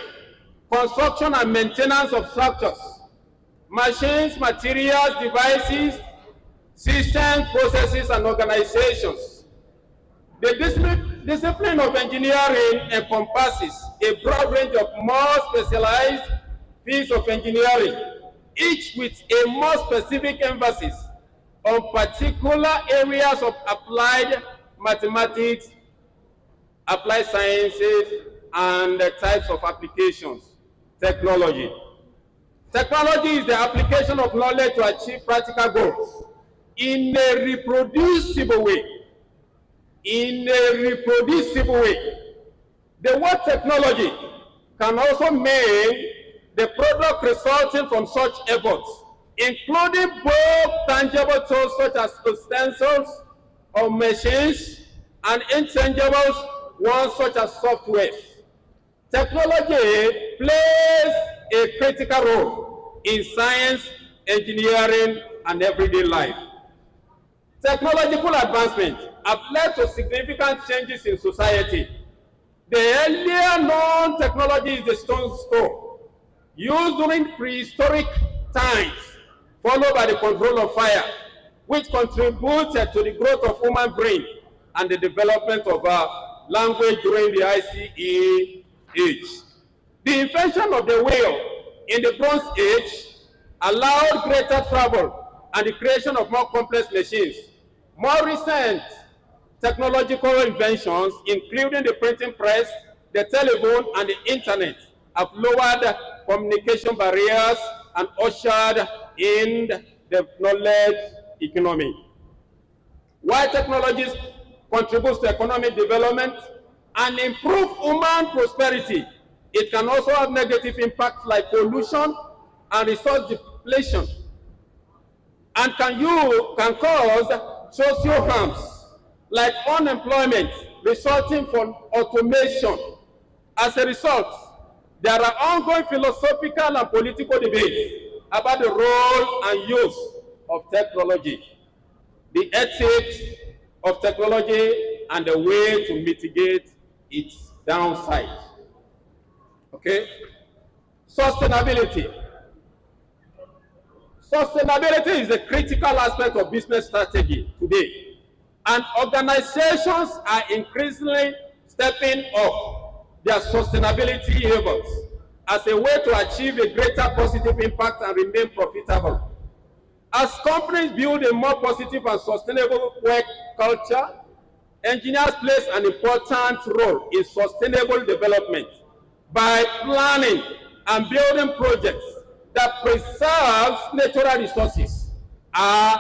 construction, and maintenance of structures, machines, materials, devices, systems, processes, and organizations. The discipline of engineering encompasses a broad range of more specialized fields of engineering, each with a more specific emphasis on particular areas of applied mathematics, applied sciences, and the types of applications. Technology. Technology is the application of knowledge to achieve practical goals in a reproducible way. In a reproducible way. The word technology can also mean the product resulting from such efforts, including both tangible tools such as utensils or machines and intangible ones such as software. Technology plays a critical role in science, engineering, and everyday life. Technological advancements have led to significant changes in society. The earlier known technology is the stone throw, used during prehistoric times, followed by the control of fire, which contributed to the growth of human brain and the development of language during the ICE age. The invention of the wheel in the Bronze Age allowed greater travel and the creation of more complex machines. More recent technological inventions, including the printing press, the telephone, and the internet, have lowered communication barriers and ushered in the knowledge economy. While technologies contribute to economic development and improve human prosperity, it can also have negative impacts like pollution and resource depletion, and can cause social harms like unemployment resulting from automation. As a result, there are ongoing philosophical and political debates about the role and use of technology, the ethics of technology, and the way to mitigate its downside. Okay? Sustainability. Sustainability is a critical aspect of business strategy today, and organizations are increasingly stepping up their sustainability efforts as a way to achieve a greater positive impact and remain profitable. As companies build a more positive and sustainable work culture, engineers play an important role in sustainable development by planning and building projects that preserve natural resources, are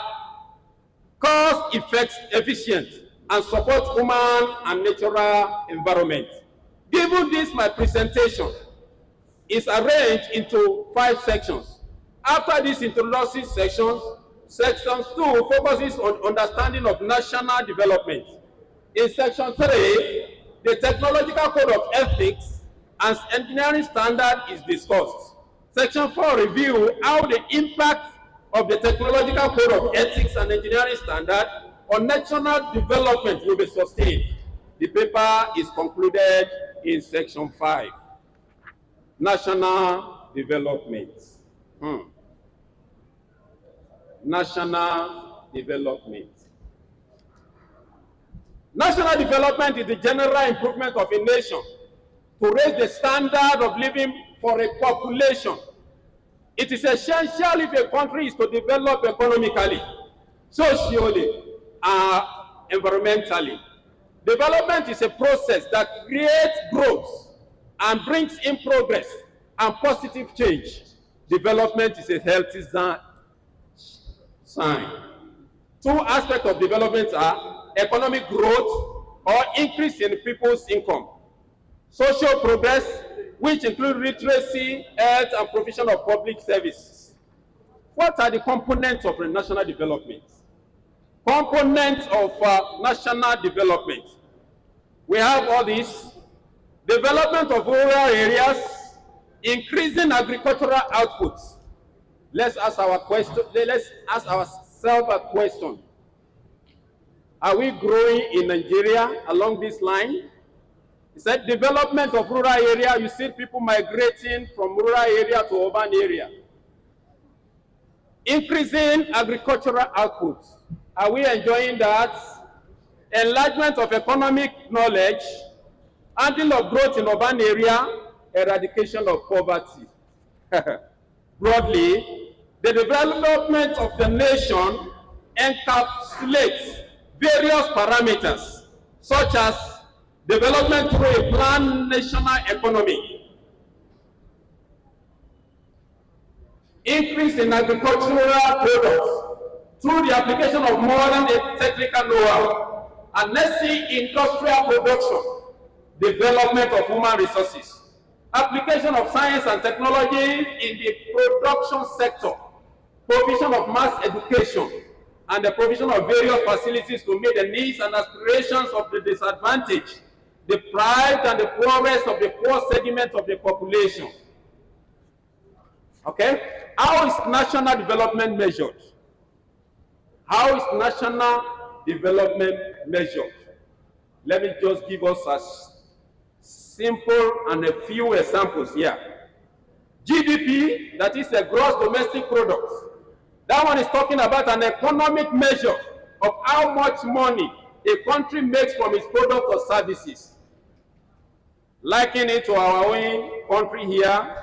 cost efficient, and support human and natural environment. Given this, my presentation is arranged into 5 sections. After these introductory sections, section 2 focuses on understanding of national development. In section 3, the technological code of ethics and engineering standard is discussed. Section 4 review how the impact of the technological code of ethics and engineering standard on national development will be sustained. The paper is concluded in section 5. National development. National development. National development is the general improvement of a nation to raise the standard of living for a population. It is essential if a country is to develop economically, socially, and environmentally. Development is a process that creates growth and brings in progress and positive change. Development is a healthy sign. Two aspects of development are economic growth or increase in people's income. Social progress, which include literacy, health, and provision of public services. What are the components of national development? Components of national development. We have all these. Development of rural areas, increasing agricultural outputs. Let's ask ourselves a question. Are we growing in Nigeria along this line? It said development of rural area, you see people migrating from rural area to urban area. Increasing agricultural output. Are we enjoying that? Enlargement of economic knowledge, handling of growth in urban area, eradication of poverty. Broadly, the development of the nation encapsulates various parameters, such as development through a planned national economy, increase in agricultural products through the application of modern technical know-how, and let's see industrial production, development of human resources, application of science and technology in the production sector, provision of mass education, and the provision of various facilities to meet the needs and aspirations of the disadvantaged, deprived, and the poorest of the poor segment of the population. Okay? How is national development measured? How is national development measured? Let me just give us a simple and a few examples here. GDP, that is a gross domestic product. That one is talking about an economic measure of how much money a country makes from its product or services. Liken it to our own country here.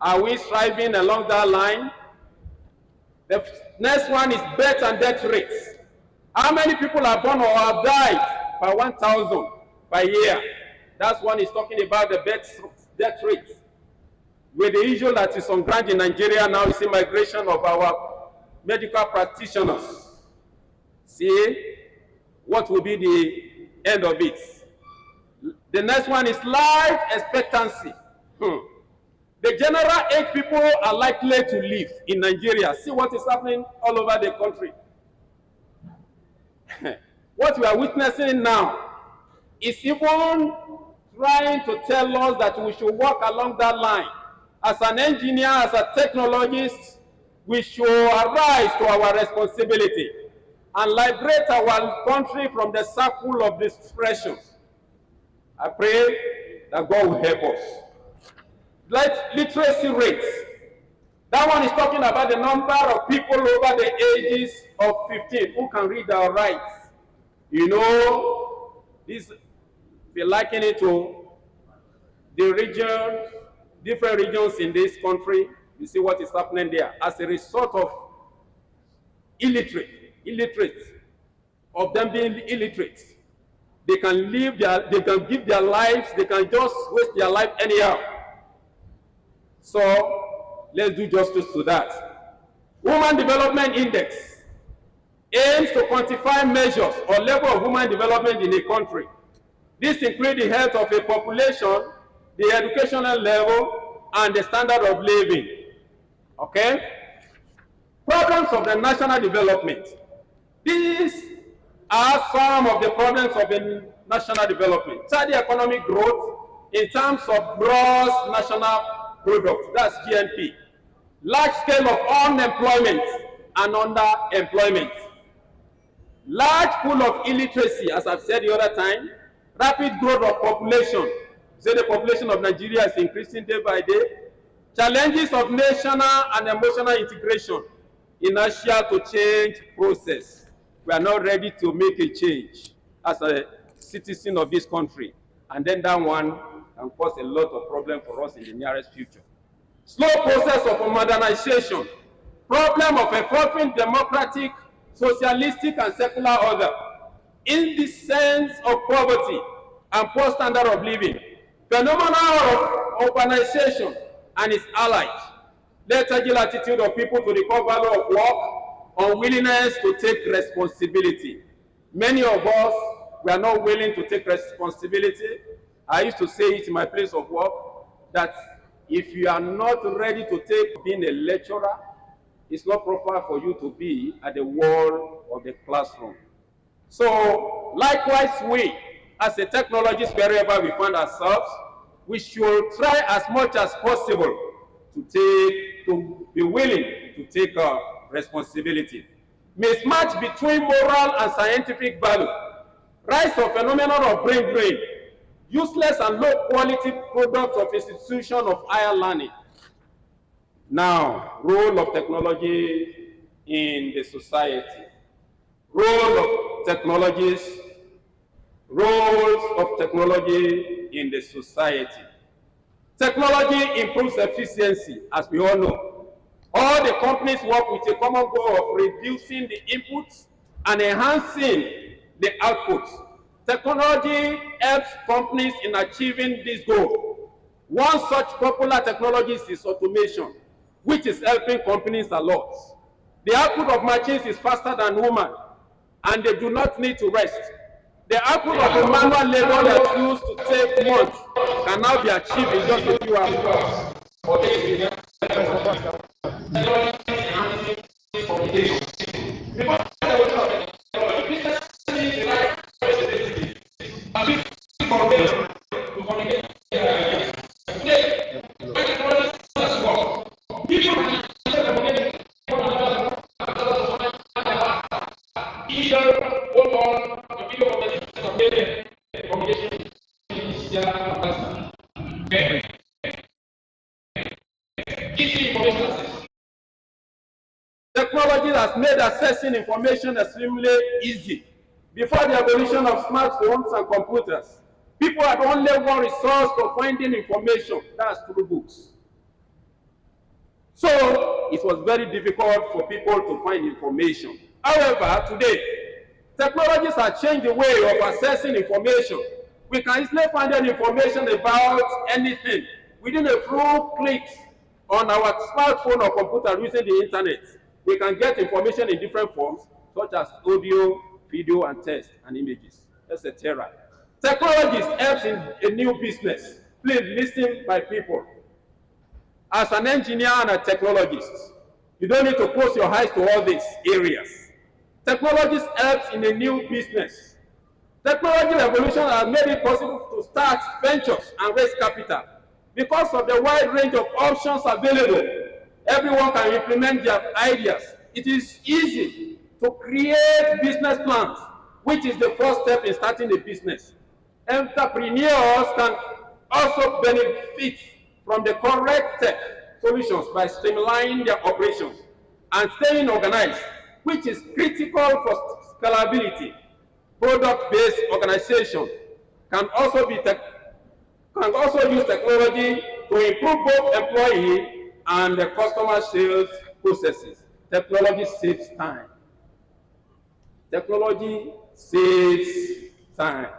Are we striving along that line? The next one is birth and death rates. How many people are born or have died per 1,000 per year? That's one is talking about the death rate. With the issue that is on ground in Nigeria now is the migration of our medical practitioners. See, what will be the end of it? The next one is life expectancy. The general age people are likely to live in Nigeria. See what is happening all over the country. What we are witnessing now is even trying to tell us that we should walk along that line. As an engineer, as a technologist, we should arise to our responsibility and liberate our country from the circle of depression. I pray that God will help us. Literacy rates. That one is talking about the number of people over the ages of 15 who can read or write. You know, this, we liken it to the region, different regions in this country. You see what is happening there. As a result of illiterate, of them being illiterate, they can live they can give their lives, they can just waste their life anyhow. So let's do justice to that. Women Development Index aims to quantify measures or level of human development in a country. This includes the health of a population, the educational level, and the standard of living. Okay? Problems of the national development. These are some of the problems of the national development. Tardy economic growth in terms of gross national product, that's GNP. Large scale of unemployment and underemployment. Large pool of illiteracy, as I've said the other time. Rapid growth of population. Say the population of Nigeria is increasing day by day. Challenges of national and emotional integration. Inertia to change process. We are not ready to make a change as a citizen of this country. And then that one can cause a lot of problem for us in the nearest future. Slow process of modernization. Problem of evolving democratic, socialistic, and secular order. In the sense of poverty and poor standard of living. Phenomena of urbanization and its allies. Lethargic attitude of people to the core value of work, unwillingness to take responsibility. Many of us, we are not willing to take responsibility. I used to say it in my place of work, that if you are not ready to take being a lecturer, it's not proper for you to be at the wall of the classroom. So, likewise, we, as a technologist, wherever we find ourselves, we should try as much as possible to be willing to take responsibility. Mismatch between moral and scientific value. Rise of phenomenon of brain drain. Useless and low quality products of institution of higher learning. Now, role of technology in the society. Role of technologists. Roles of technology in the society. Technology improves efficiency, as we all know. All the companies work with a common goal of reducing the inputs and enhancing the outputs. Technology helps companies in achieving this goal. One such popular technology is automation, which is helping companies a lot. The output of machines is faster than human, and they do not need to rest. The output of the manual labor that used to take months can now be achieved in just a few hours. Technology has made accessing information extremely easy. Before the evolution of smartphones and computers, people had only one resource for finding information, that's through books. So it was very difficult for people to find information. However, today, technologies have changed the way of accessing information. We can easily find any information about anything within a few clicks on our smartphone or computer using the internet. We can get information in different forms, such as audio, video, and text, and images, etc. Technologies helps in a new business. Please listen, my people. As an engineer and a technologist, you don't need to close your eyes to all these areas. Technologies helps in a new business. Technology revolution has made it possible to start ventures and raise capital. Because of the wide range of options available, everyone can implement their ideas. It is easy to create business plans, which is the first step in starting a business. Entrepreneurs can also benefit from the correct tech solutions by streamlining their operations and staying organized, which is critical for scalability. Product-based organization can also use technology to improve both employee and the customer sales processes. Technology saves time. Technology saves time.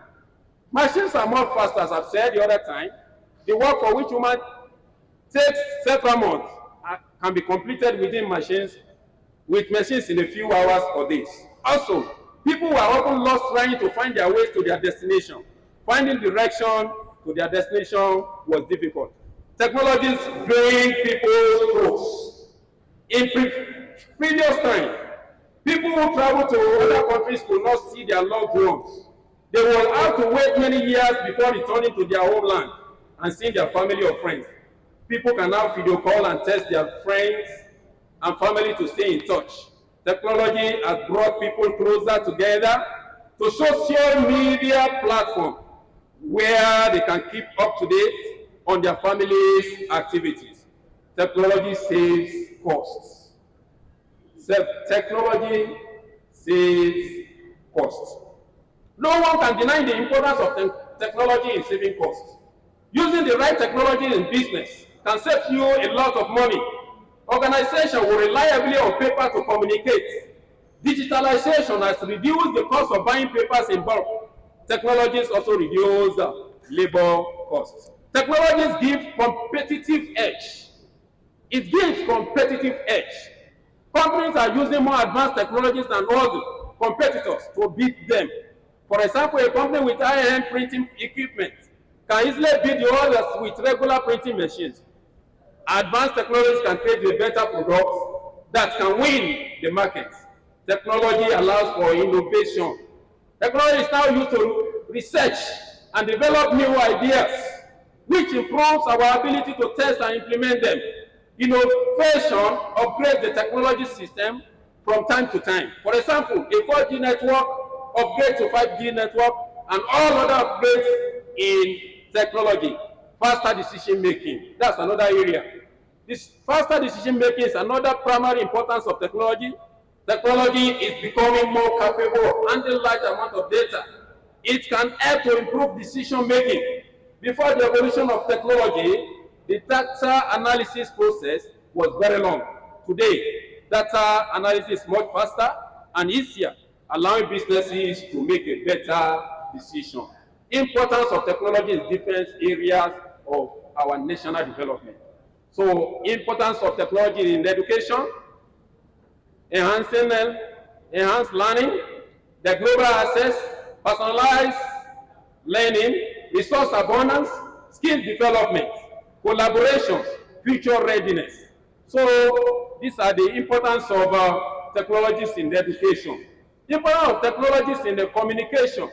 Machines are more fast, as I've said the other time. The work for which human takes several months can be completed with machines in a few hours or days. Also, people were often lost trying to find their ways to their destination. Finding direction to their destination was difficult. Technologies bring people close. In previous time, people who travel to other countries could not see their loved ones. They will have to wait many years before returning to their homeland and seeing their family or friends. People can now video call and text their friends and family to stay in touch. Technology has brought people closer together to social media platform where they can keep up to date on their family's activities. Technology saves costs. Technology saves costs. No one can deny the importance of technology in saving costs. Using the right technology in business can save you a lot of money. Organizations will rely heavily on paper to communicate. Digitalization has reduced the cost of buying papers in bulk. Technologies also reduce labor costs. Technologies give competitive edge. It gives competitive edge. Companies are using more advanced technologies than all the competitors to beat them. For example, a company with high-end printing equipment can easily beat the others with regular printing machines. Advanced technologies can create a better product that can win the market. Technology allows for innovation. Technology is now used to research and develop new ideas, which improves our ability to test and implement them. Innovation upgrades the technology system from time to time. For example, a 4G network upgrades to 5G network and all other upgrades in technology. Faster decision making, that's another area. This faster decision making is another primary importance of technology. Technology is becoming more capable of handling large amount of data. It can help to improve decision making. Before the evolution of technology, the data analysis process was very long. Today, data analysis is much faster and easier, allowing businesses to make a better decision. Importance of technology in different areas of our national development. So, importance of technology in education, enhanced learning, the global access, personalized learning, resource abundance, skill development, collaborations, future readiness. So these are the importance of technologies in education. The importance of technologies in the communication.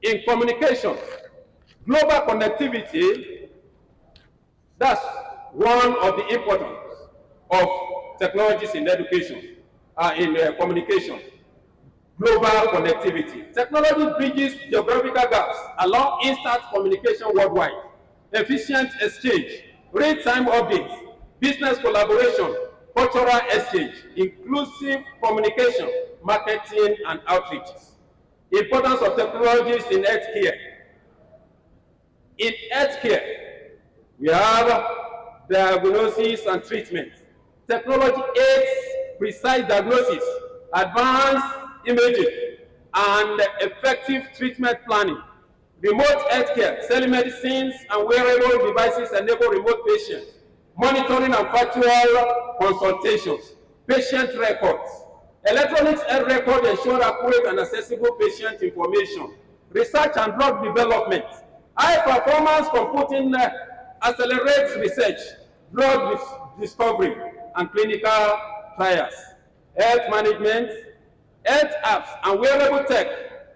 In communication, global connectivity, that's one of the importance of technologies in education, in communication. Global connectivity. Technology bridges geographical gaps, allow instant communication worldwide, efficient exchange, real-time updates, business collaboration, cultural exchange, inclusive communication, marketing, and outreaches. Importance of technologies in healthcare. In healthcare, we have diagnosis and treatment. Technology aids precise diagnosis, advanced imaging, and effective treatment planning. Remote healthcare, telemedicines, and wearable devices enable remote patients, monitoring and virtual consultations, patient records. Electronic health records ensure accurate and accessible patient information. Research and drug development. High-performance computing accelerates research, drug discovery, and clinical trials. Health management, health apps, and wearable tech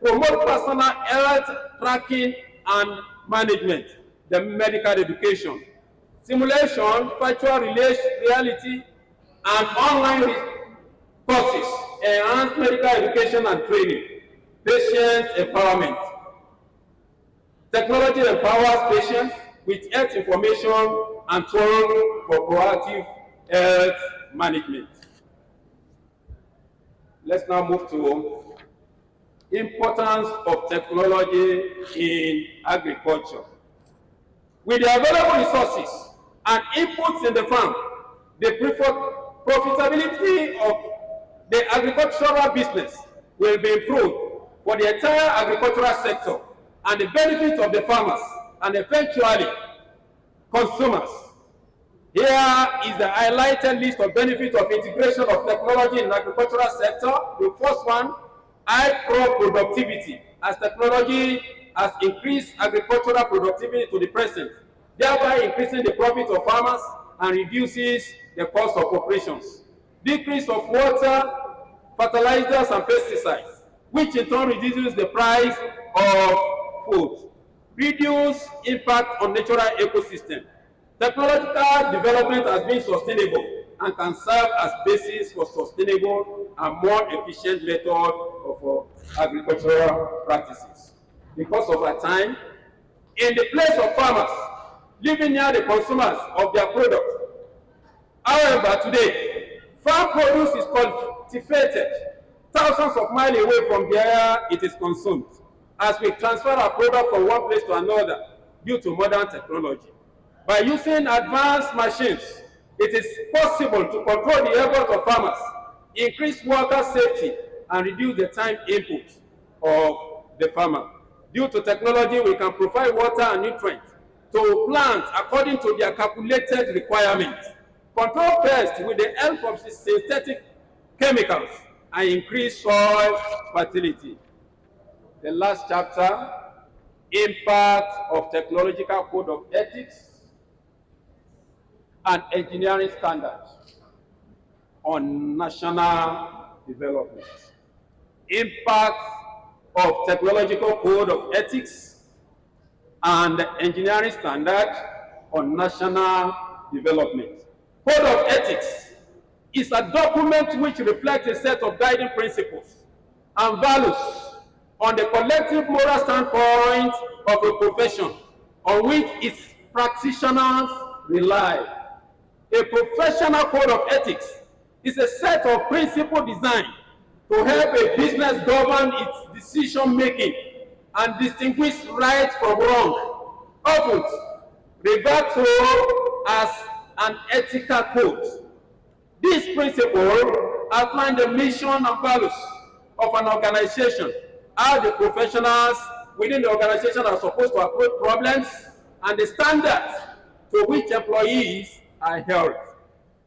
promote personal health tracking and management. The medical education, simulation, virtual reality, and online courses enhance medical education and training. Patient empowerment. Technology empowers patients with health information and tools for proactive health management. Let's now move to importance of technology in agriculture. With the available resources and inputs in the farm, the profitability of the agricultural business will be improved for the entire agricultural sector and the benefit of the farmers and eventually consumers. Here is the highlighted list of benefits of integration of technology in the agricultural sector. The first one, high crop productivity, as technology has increased agricultural productivity to the present, thereby increasing the profit of farmers and reduces the cost of operations. Decrease of water, fertilizers, and pesticides, which in turn reduces the price of food. Reduce impact on natural ecosystem. Technological development has been sustainable and can serve as basis for sustainable and more efficient method of agricultural practices. Because of our time, in the place of farmers living near the consumers of their products. However, today, farm produce is cultivated thousands of miles away from where it is consumed, as we transfer our product from one place to another due to modern technology. By using advanced machines, it is possible to control the effort of farmers, increase worker safety, and reduce the time input of the farmer. Due to technology, we can provide water and nutrients to plants according to their calculated requirements, control pests with the help of synthetic chemicals, and increase soil fertility. The last chapter, impact of technological code of ethics and engineering standards on national development. Impact of technological code of ethics and engineering standards on national development. Code of ethics is a document which reflects a set of guiding principles and values on the collective moral standpoint of a profession on which its practitioners rely. A professional code of ethics is a set of principles designed to help a business govern its decision-making and distinguish right from wrong, often referred to as an ethical code. These principles outline the mission and values of an organization, how the professionals within the organization are supposed to approach problems, and the standards to which employees are held.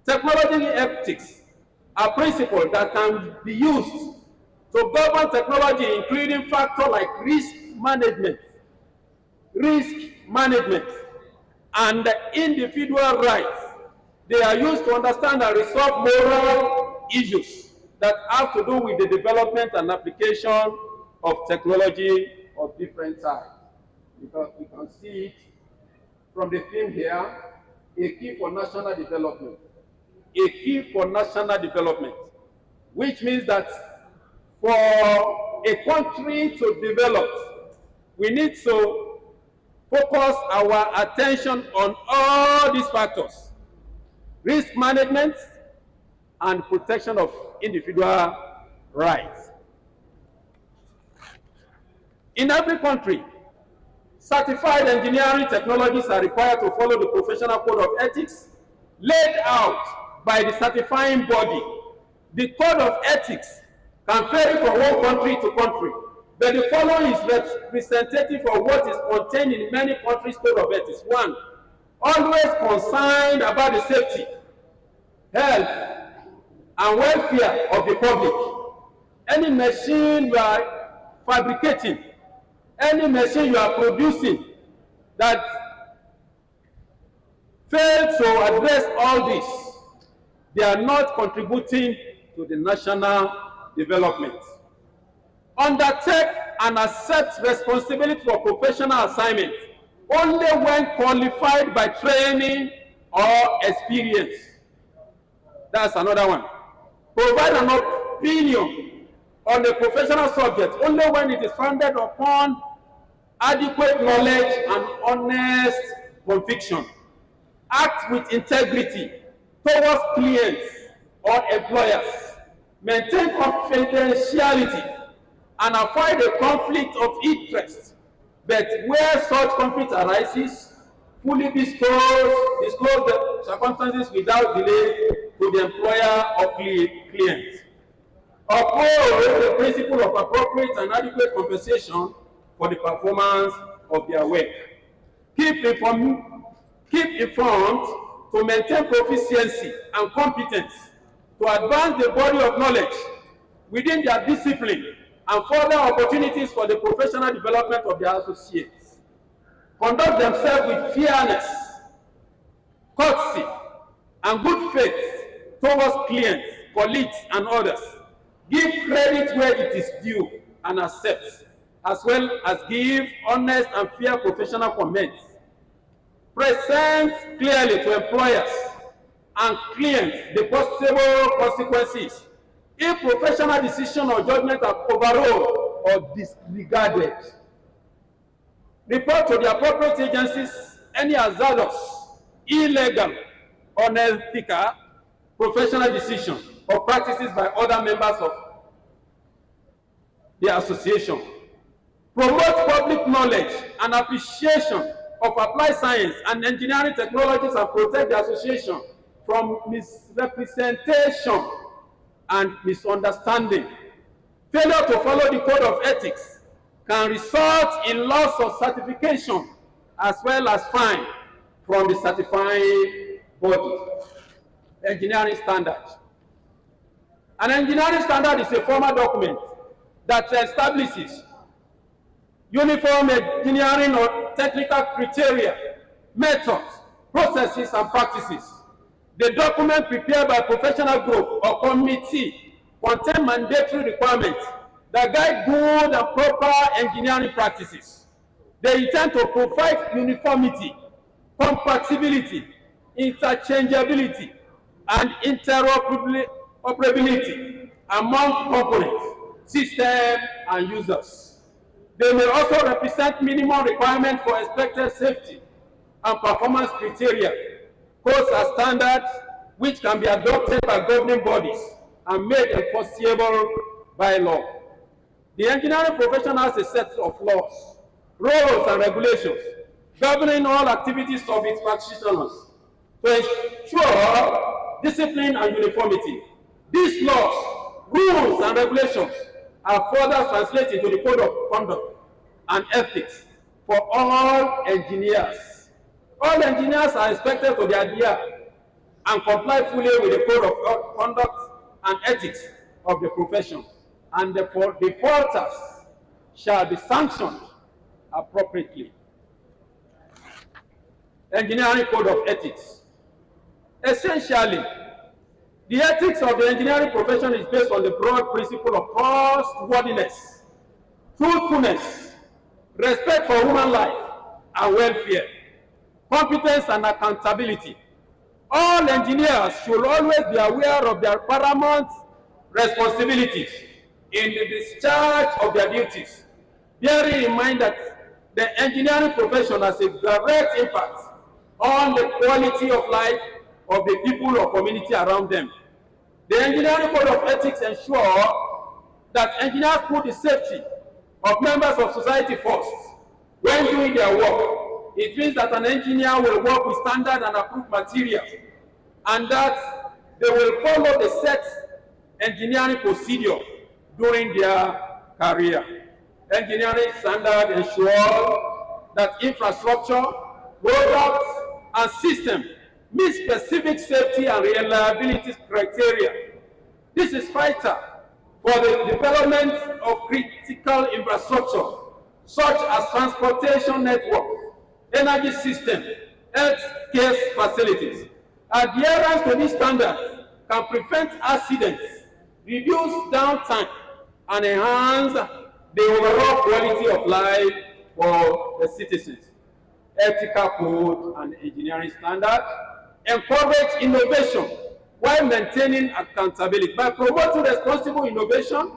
Technology ethics are principles that can be used to govern technology, including factors like risk management, and individual rights. They are used to understand and resolve moral issues that have to do with the development and application of technology of different types. Because we can see it from the theme here, a key for national development. A key for national development, which means that for a country to develop, we need to focus our attention on all these factors: risk management and protection of individual rights. In every country, certified engineering technologists are required to follow the professional code of ethics laid out by the certifying body. The code of ethics can vary from one country to country, but the following is representative of what is contained in many countries' code of ethics. 1. Always concerned about the safety, health, and welfare of the public. Any machine you are fabricating, any machine you are producing that fails to address all this, they are not contributing to the national development. Undertake and accept responsibility for professional assignments only when qualified by training or experience. That's another one. Provide an opinion on a professional subject only when it is founded upon adequate knowledge and honest conviction. Act with integrity towards clients or employers. Maintain confidentiality and avoid a conflict of interest. But where such conflict arises, fully disclose the circumstances without delay to the employer or client. Uphold the principle of appropriate and adequate compensation for the performance of their work. Keep informed to maintain proficiency and competence, to advance the body of knowledge within their discipline, and further opportunities for the professional development of their associates. Conduct themselves with fairness, courtesy, and good faith towards clients, colleagues, and others. Give credit where it is due and accept, as well as give honest and fair professional comments. Present clearly to employers and clients the possible consequences if professional decision or judgment are overruled or disregarded. Report to the appropriate agencies any hazardous, illegal, unethical professional decision or practices by other members of the association. Promote public knowledge and appreciation of applied science and engineering technologies and protect the association from misrepresentation and misunderstanding. Failure to follow the code of ethics can result in loss of certification as well as fine from the certifying body. Engineering standard. An engineering standard is a formal document that establishes uniform engineering or technical criteria, methods, processes, and practices. The document prepared by a professional group or committee contains mandatory requirements that guide good and proper engineering practices. They intend to provide uniformity, compatibility, interchangeability, and interoperability among components, systems, and users. They may also represent minimum requirements for expected safety and performance criteria, codes and standards which can be adopted by governing bodies and made enforceable by law. The engineering profession has a set of laws, rules, and regulations governing all activities of its practitioners to ensure discipline and uniformity. These laws, rules, and regulations are further translated into the code of conduct and ethics for all engineers. All engineers are expected to adhere and comply fully with the code of conduct and ethics of the profession, and the defaulters shall be sanctioned appropriately. Engineering code of ethics. Essentially, the ethics of the engineering profession is based on the broad principle of trustworthiness, truthfulness, respect for human life and welfare, competence and accountability. All engineers should always be aware of their paramount responsibilities in the discharge of their duties, bearing in mind that the engineering profession has a direct impact on the quality of life of the people or community around them. The engineering code of ethics ensures that engineers put the safety of members of society first when doing their work. It means that an engineer will work with standard and approved materials, and that they will follow the set engineering procedure during their career. Engineering standard ensures that infrastructure, products, and systems meet specific safety and reliability criteria. This is vital for the development of critical infrastructure, such as transportation networks, energy systems, health care facilities. Adherence to these standards can prevent accidents, reduce downtime, and enhance the overall quality of life for the citizens. Ethical code and engineering standards encourage innovation while maintaining accountability. By promoting responsible innovation,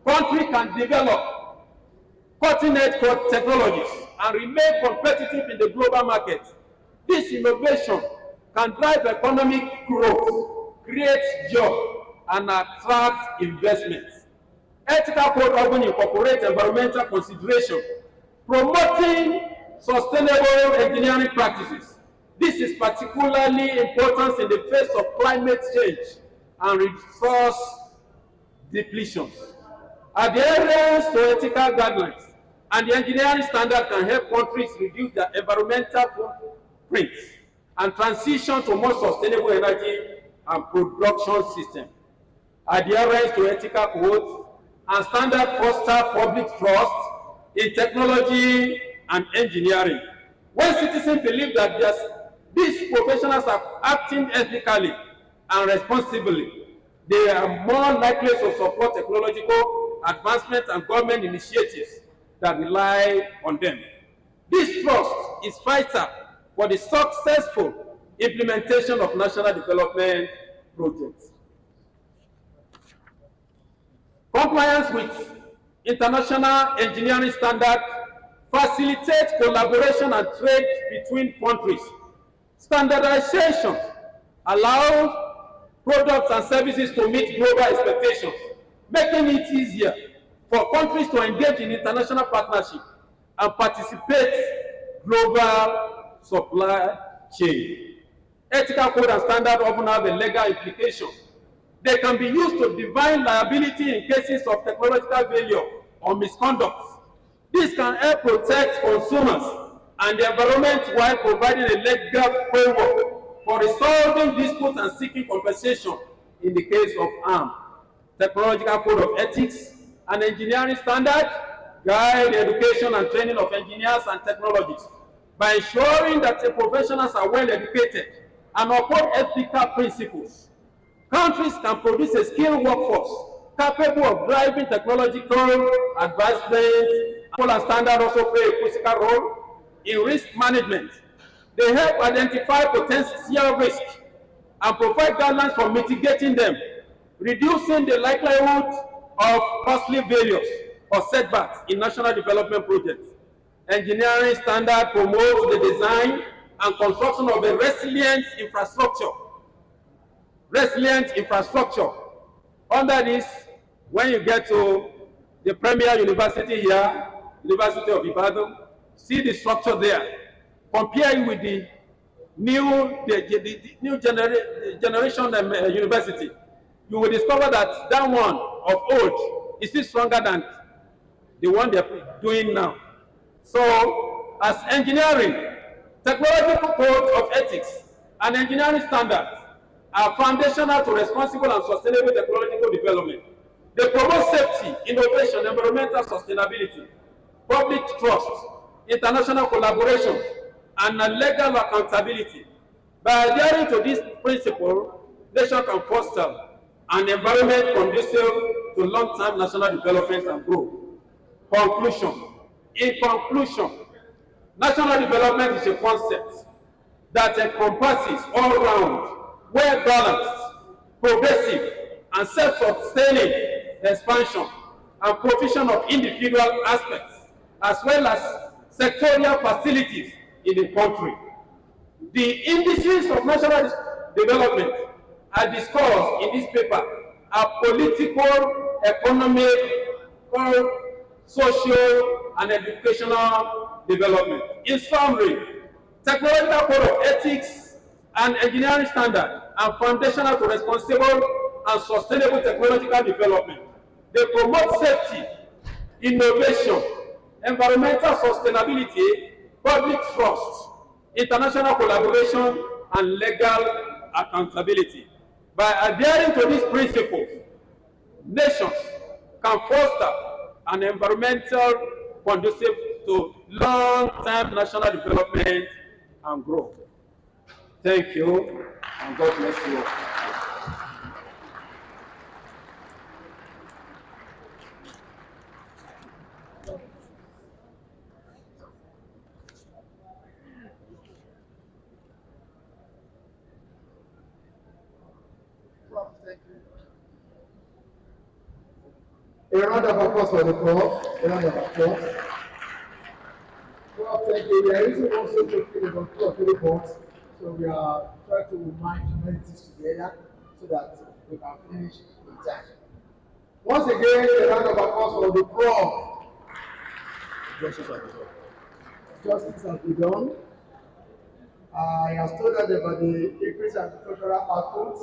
countries can develop cutting-edge technologies and remain competitive in the global market. This innovation can drive economic growth, create jobs, and attract investments. Ethical code often incorporates environmental consideration, promoting sustainable engineering practices. This is particularly important in the face of climate change and resource depletions. Adherence to ethical guidelines and the engineering standard can help countries reduce their environmental footprints and transition to more sustainable energy and production systems. Adherence to ethical codes and standards foster public trust in technology and engineering. When citizens believe that These professionals are acting ethically and responsibly. They are more likely to support technological advancement and government initiatives that rely on them. This trust is vital for the successful implementation of national development projects. Compliance with international engineering standards facilitates collaboration and trade between countries. Standardization allows products and services to meet global expectations, making it easier for countries to engage in international partnership and participate global supply chain. Ethical code and standards often have a legal implication. They can be used to define liability in cases of technological failure or misconduct. This can help protect consumers and the environment while providing a legal framework for resolving disputes and seeking compensation in the case of harm. Technological code of ethics and engineering standards guide the education and training of engineers and technologists by ensuring that the professionals are well educated and uphold ethical principles. Countries can produce a skilled workforce capable of driving technological advancements. And standards also play a critical role in risk management. They help identify potential risks and provide guidelines for mitigating them, reducing the likelihood of costly failures or setbacks in national development projects. Engineering standard promotes the design and construction of a resilient infrastructure. Under this, when you get to the premier university here, University of Ibadan, see the structure there. Compare it with the new generation university. You will discover that that one of old is still stronger than the one they're doing now. So, as engineering, technological code of ethics and engineering standards are foundational to responsible and sustainable technological development. They promote safety, innovation, environmental sustainability, public trust, international collaboration, and legal accountability. By adhering to this principle, nation can foster an environment conducive to long-term national development and growth. In conclusion, national development is a concept that encompasses all-round, well-balanced, progressive, and self-sustaining expansion and provision of individual aspects, as well as sectorial facilities in the country. The indices of national development are discussed in this paper are political, economic, social, and educational development. In summary, technological code of ethics and engineering standards are foundational to responsible and sustainable technological development. They promote safety, innovation, environmental sustainability, public trust, international collaboration, and legal accountability. By adhering to these principles, nations can foster an environmental conducive to long-term national development and growth. Thank you, and God bless you all. A round of applause for the prof. A round of applause. Prof, thank you. We are using also talking about 2 or 3 points, so we are trying to remind many things together so that we can finish in time. Once again, a round of applause for the prof. Justice has been done. I have told us about the increase in agricultural output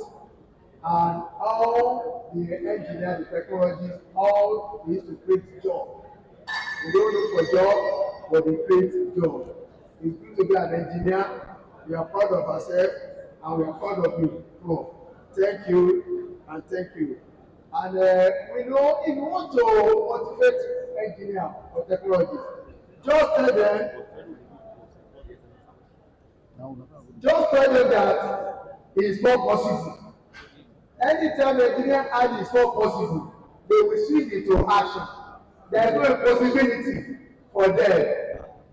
and how the engineers, the technologists, all they used to create jobs. We don't look for jobs, but they create jobs. It's good to be an engineer. We are proud of ourselves and we are proud of you, Prof. Thank you and thank you. And we know if you want to motivate engineers or technologists, just tell them just tell them that it is not possible. Anytime Nigerian add is not possible, they will switch into action. There is no impossibility for them.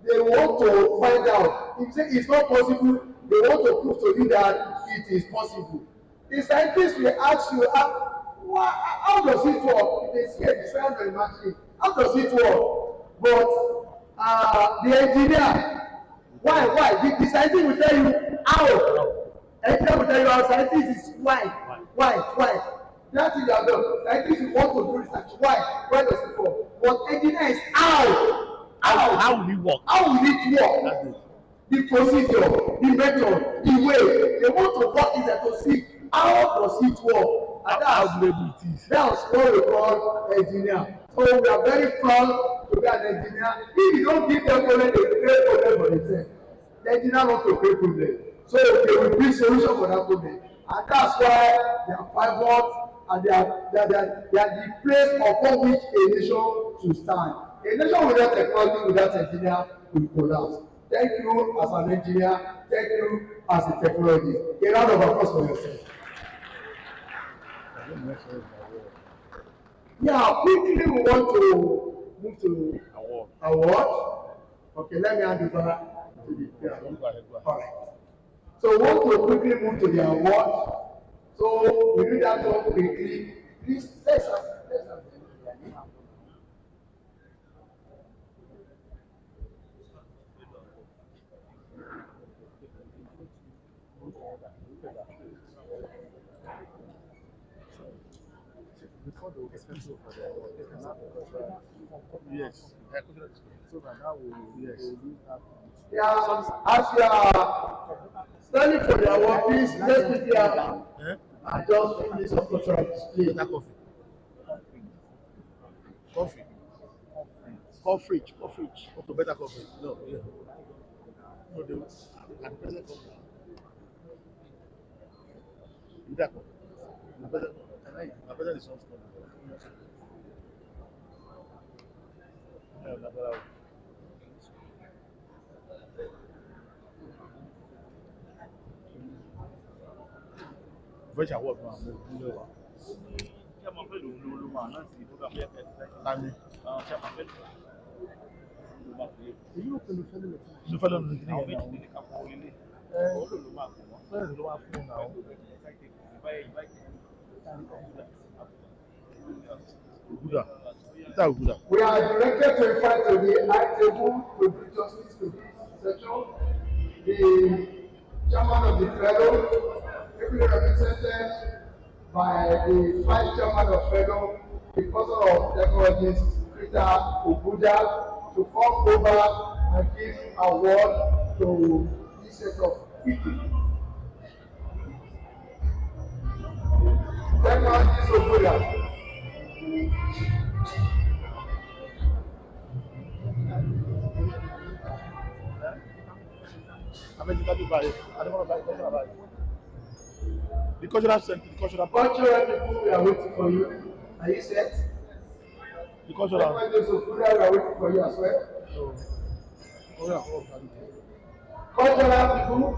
They want to find out. If say it's not possible, they want to prove to you that it is possible. The scientists will ask you, how does it work? If they see a design of a machine, how does it work? But the engineer, why? The scientist will tell you how. Engineer will tell you how. Scientist is why. That is your job. Scientists will want to do research. Why does it work? But engineer is how. How will it work? How will it work? The procedure, the method, the way. They want to work is there to see how does it work. And that's what we call engineer. So we are very proud to be an engineer. If you don't give them problem, they create problem for themselves. The engineer want to create problem. So they will bring solution for that problem. And that's why they are pivot and they are the place upon which a nation should stand. A nation without technology, without engineer, will collapse. Thank you as an engineer. Thank you as a technologist. A round of applause for yourself. Yeah, quickly we want to move to award. Okay, let me hand over to the all right. So we want to quickly move to the award. So we do that one quickly. Please, let's have Yes. So now yes. yeah, as you are standing for the award, please let's quickly have and just finish of cultural display. Coffee. Okay, better coffee. No, yeah. No, they at present coffee. That coffee. The better is not strong. Fresh award man, mo le wa. Ṣé mo fẹ́ lò máa náà sí ìdúrà fẹ́ tani? Ṣé mo fẹ́ lò? Èyí ò pẹ̀lú fẹ́lẹ̀ lọ́tún. Ló fẹ́ lọ́nà ní àwọn méjì ní ká fún ilé. Ó lò máa fún wọn. Bẹ́ẹ̀ ló máa fún wọn náà. We are directed to invite to the high table to do justice to this session. The chairman of the fellow, ably represented by the vice chairman of fellow, the person of Technologists, Peter Obuja, to come over and give award to this set of people. Technologists Obuja. The cultural center, the cultural people, we are waiting for you. Are you set? The cultural. We are waiting for you as well. Cultural people.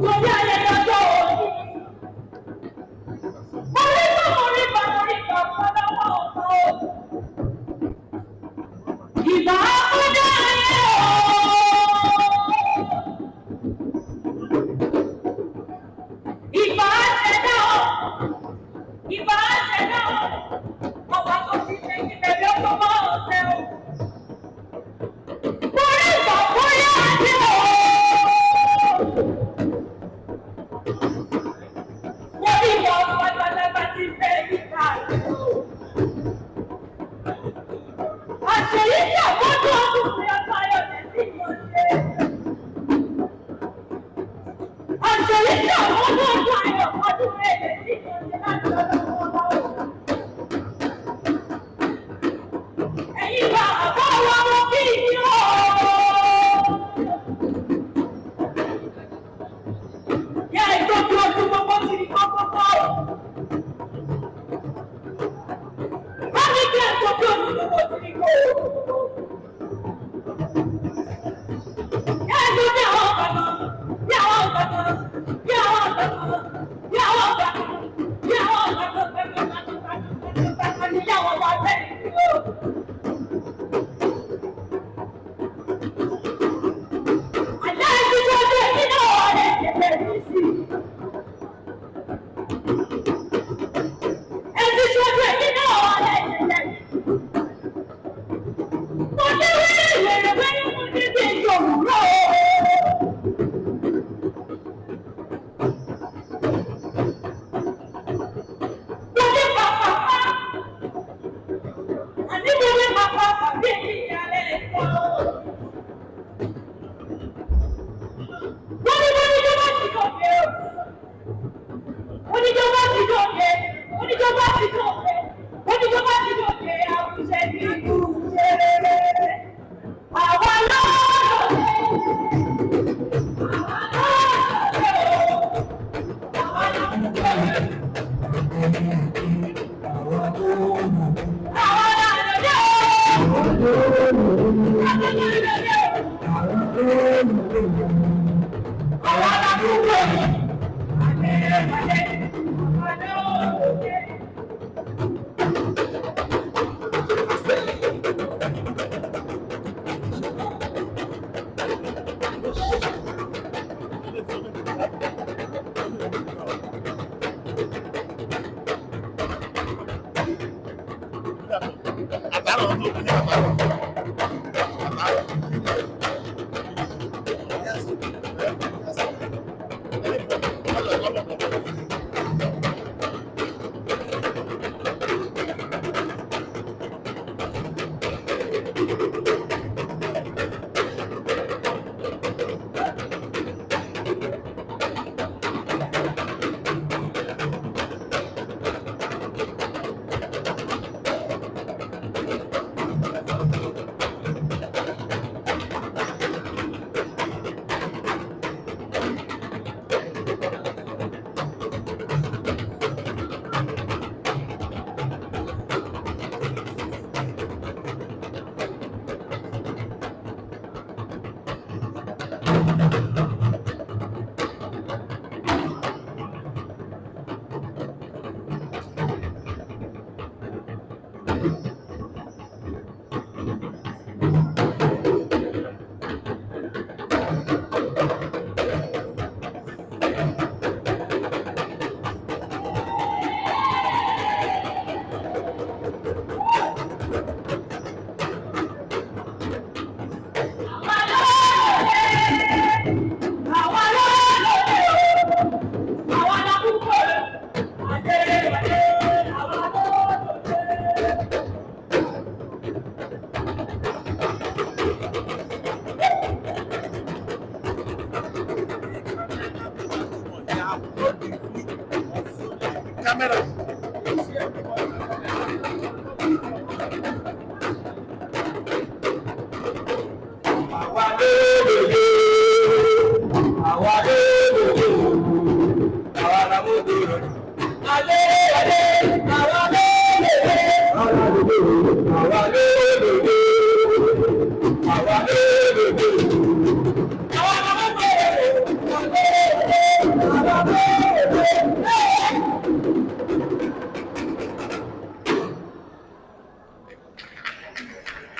Torí ayẹyẹ ọjọ́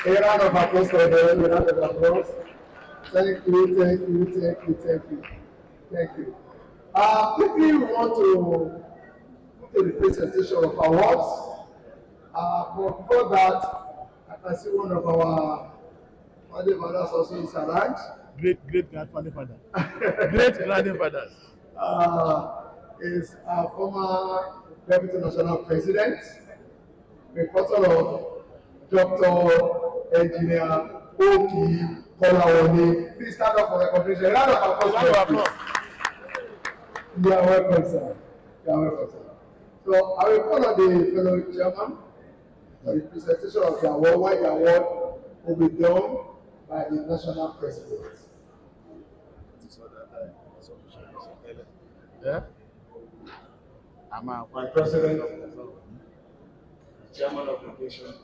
A round of applause for them, a round of applause. Thank you, thank you, thank you, thank you, thank you. Quickly, we want to do the presentation of awards. But before that, I can see one of our father fathers also is around. Great grandfather. Great grandfathers. Is our former Deputy National President, reporter of Dr. Engineer Oki Kolawole. Please stand up for recognition. A round of applause. You are welcome, sir. You are welcome, sir. So I will call on the fellow chairman for the presentation of the award, why the award will be done by the national president. Yeah? My president, chairman of the nation.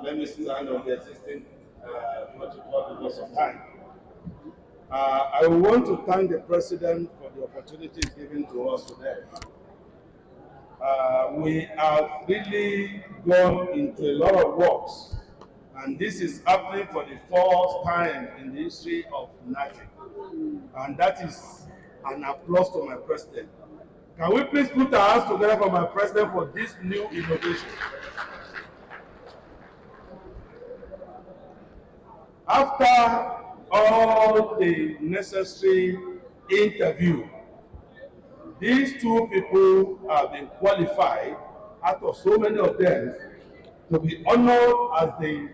Let me stand on the existing protocol because of time. I want to thank the president for the opportunities given to us today. We have really gone into a lot of works, and this is happening for the first time in the history of NATIC, and that is an applause to my president. Can we please put our hands together for my president for this new innovation? After all the necessary interview, these two people have been qualified out of so many of them to be honored as the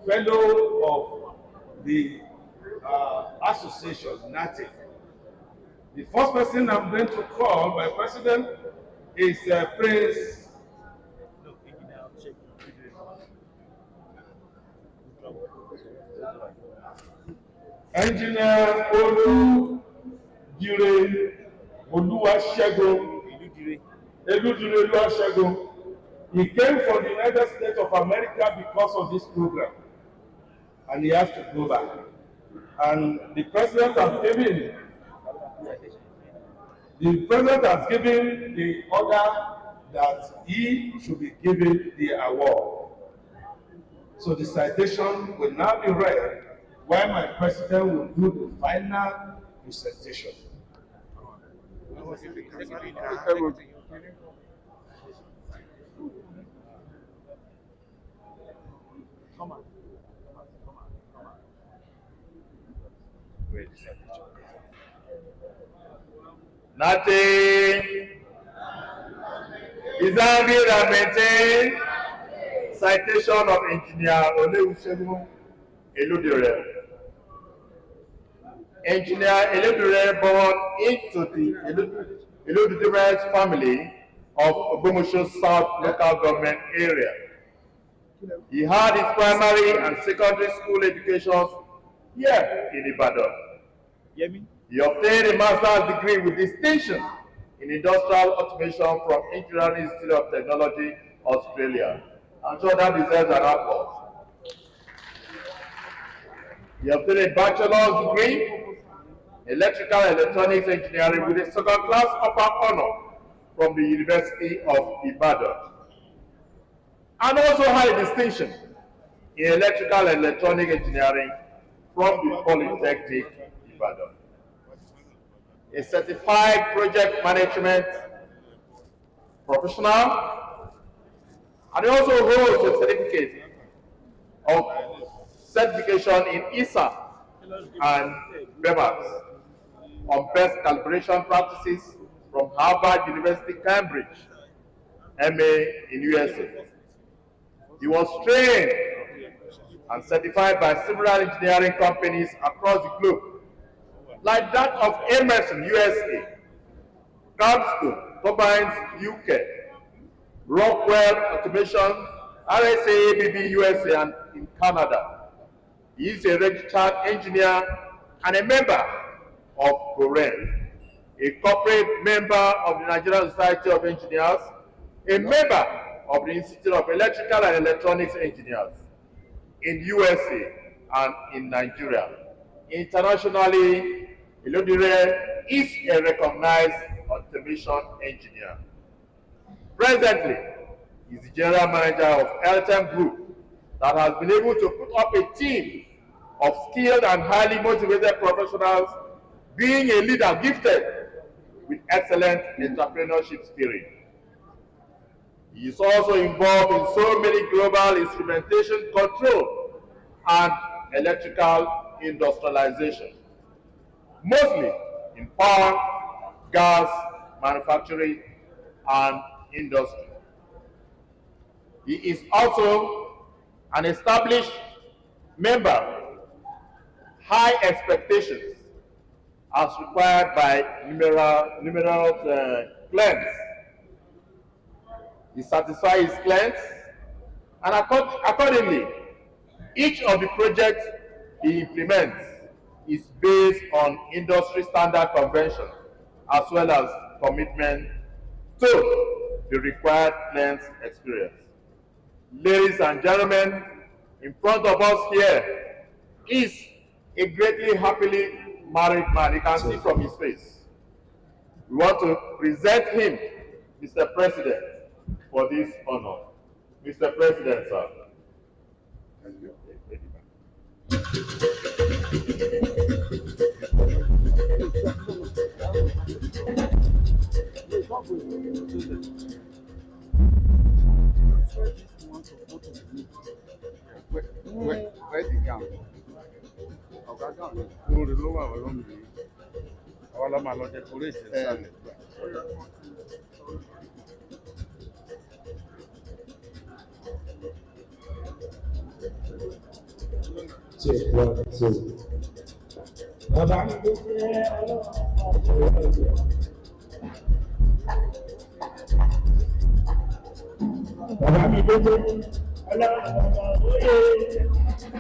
fellow of the association, NATIC. The first person I'm going to call, my president, is Prince Engineer Eludire Oluwasegun. He came from the United States of America because of this program, and he has to go back. And the president has given the order that he should be given the award. So the citation will now be read, while my president will do the final presentation. Nothing is angry and maintain citation of engineer Olusegun Eludire. Engineer Eludire born into the Eludire family of Ogbomoso South local government area. He had his primary and secondary school education here in Ibadan. He obtained a master's degree with distinction in industrial automation from Engineering Institute of Technology, Australia. I'm sure that deserves an applause. He obtained a bachelor's degree in electrical and electronics engineering with a second-class upper honor from the University of Ibadan, and also had a distinction in electrical and electronic engineering from the Polytechnic Ibadan. A certified project management professional, and he also holds a certificate of certification in ISA and BEMAS on best calibration practices from Harvard University, Cambridge, MA in USA. He was trained and certified by several engineering companies across the globe, like that of Emerson, USA, Capstone Turbines, UK, Rockwell Automation, RSA ABB, USA, and in Canada. He is a registered engineer and a member of GOREN, a corporate member of the Nigerian Society of Engineers, a member of the Institute of Electrical and Electronics Engineers in USA and in Nigeria. Internationally, Eludire is a recognized automation engineer. Presently, he is the general manager of Eltem Group that has been able to put up a team of skilled and highly motivated professionals, being a leader gifted with excellent entrepreneurship spirit. He is also involved in so many global instrumentation control and electrical industrialization, mostly in power, gas, manufacturing, and industry. He is also an established member, High Expectations, as required by numerous claims. He satisfies his claims, and accordingly, each of the projects he implements is based on industry standard convention as well as commitment to the required claims experience. Ladies and gentlemen, in front of us here is a greatly happily married man. You can see from his face. We want to present him, Mr. President, for this honor. Mr. President, sir. Thank you. Where the gown? Ọ̀gá gown ni. Oore ló wà lọ́wọ́ mi. Àwọn ọlọ́mọ àlọ́ decorate ìsàlẹ̀. Check 1, 2. Bàbá mi ló jẹ́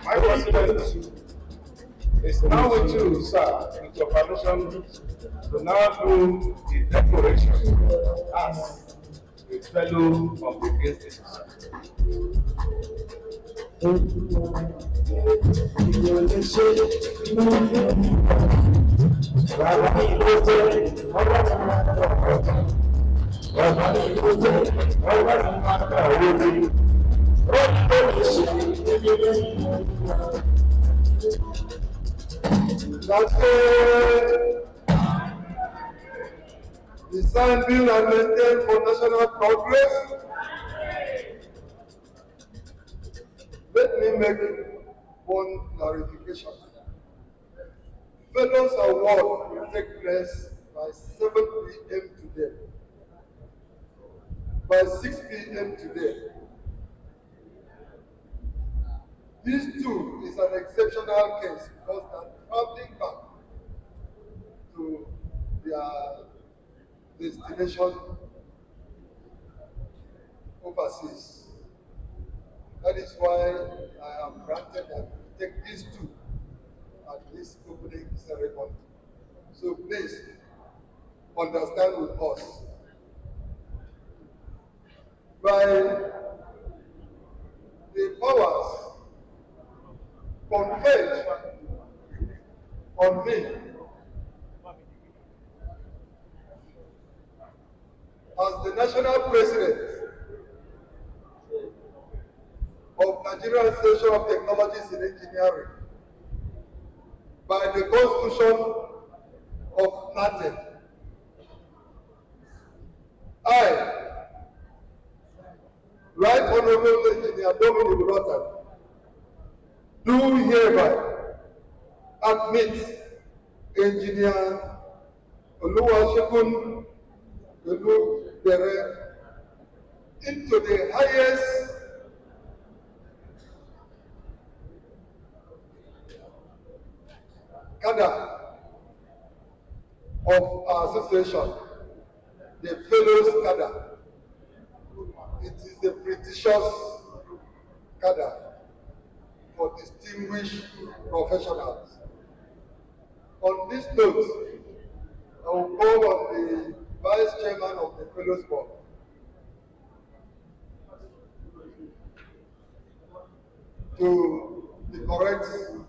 My president is now with you, sir, with your permission to now do the declaration as a fellow of the institution. Design, build, and maintain for national progress. Let me make one clarification. Fellows Award will take place by 7 p.m. today. By 6 p.m. today. This too is an exceptional case because they're traveling back to their destination overseas. That is why I am granted that we take these two at this opening ceremony. So please understand with us. By the powers conferred on me as the national president of Nigerian Association of Technologists in Engineering by the Constitution of NATE. I, Right Honorable Engineer Dominic Rotan, do hereby admit Engineer Oluwasegun Olubere into the highest cadre of our association, the Fellows cadre. It is the prestigious cadre for distinguished professionals. On this note, I will call on the Vice Chairman of the Fellows Board to correct him.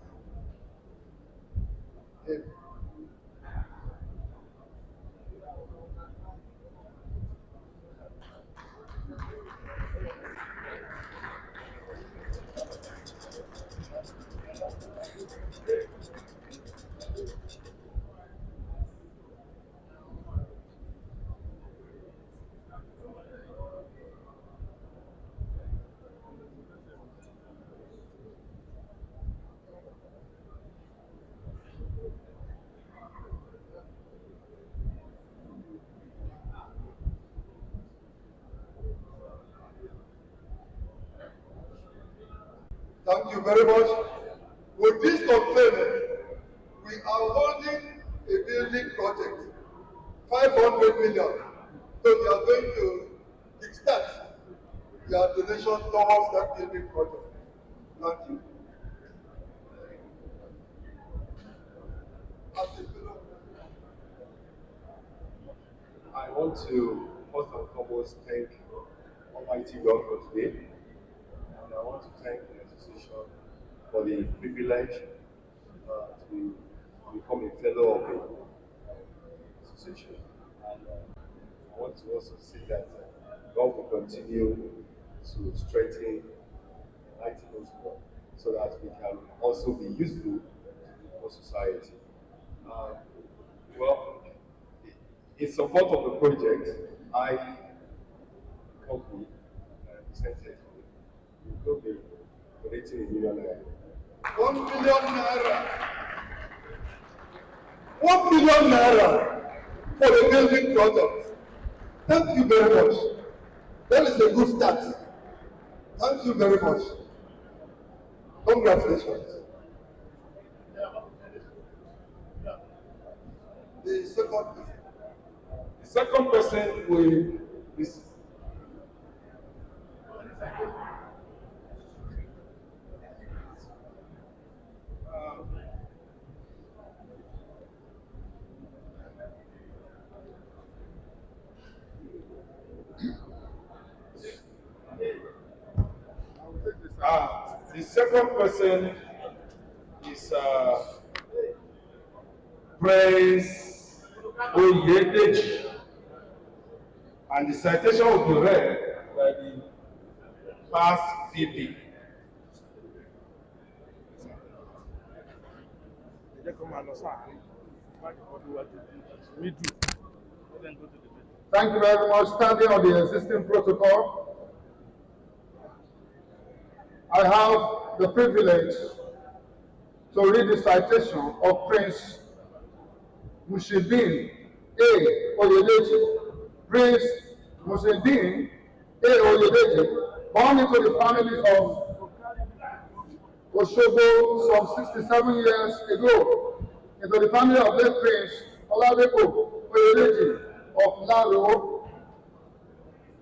Thank you very much. With this confirmation, we are holding a building project, 500 million. So you are going to kickstart your donation towards that building project. Thank you. I want to first and foremost thank Almighty God for today, and I want to thank the association for the privilege to become a fellow of the association. And I want to also say that God will continue to strengthen and enlighten us more so that we can also be useful to the society. Um, well, in support of the project, I company represented will be donating a million naira. 1 million naira. 1 million naira for the building project. Thank you very much. That is a good start. Thank you very much. Congratulations. The second person. The second person will is the second person is Praise Oyedeji, and the citation will be read by the past VP. Thank you very much. Standing on the existing protocol, I have the privilege to read the citation of Prince Mushideen A. Oyedeji. Prince Mushideen A. Oyedeji, born into the family of Oshobo some 67 years ago, into the family of late Prince Oladepo Oyedeji of Laro,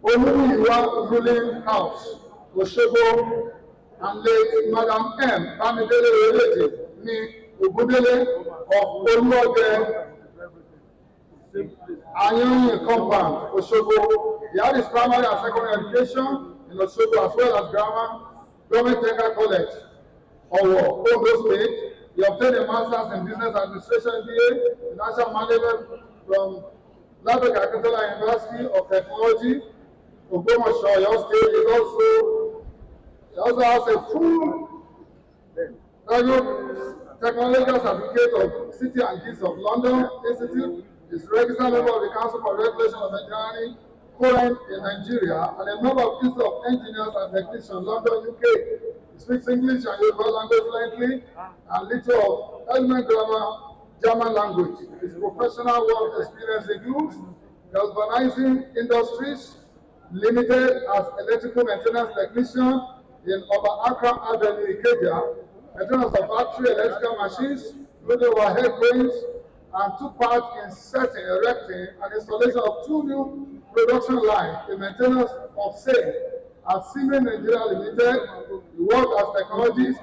Oluyiwa ruling house, Oshobo, and late Madam M. Bamidele Oyedeji ni Ogundele of Oluode Ayanyin compound, Oshobo. He had his primary and secondary education in Oshobo as well as grammar, Government Technical College, Owo, Ondo State. He obtained a master's in business administration MBA in national management from Labek Akintola University of Technology, Ogbomoso, Oyo State. He also has a full Technological Certificate of City and Guilds of London Institute. Is registered member of the Council for Regulation of Engineering, current in Nigeria, and a member of Guild of Engineers and Technicians, London, UK. He speaks English and Yoruba language fluently, and little of element grammar, German language. His professional work experience includes galvanizing industries, limited as electrical maintenance technician in Oba Akram Avenue, Ikeja, maintenance of factory electrical machines, including overhead cranes, and took part in setting, erecting, and installation of 2 new production lines in maintenance of same at Siemens Nigeria Limited. He worked as technologist,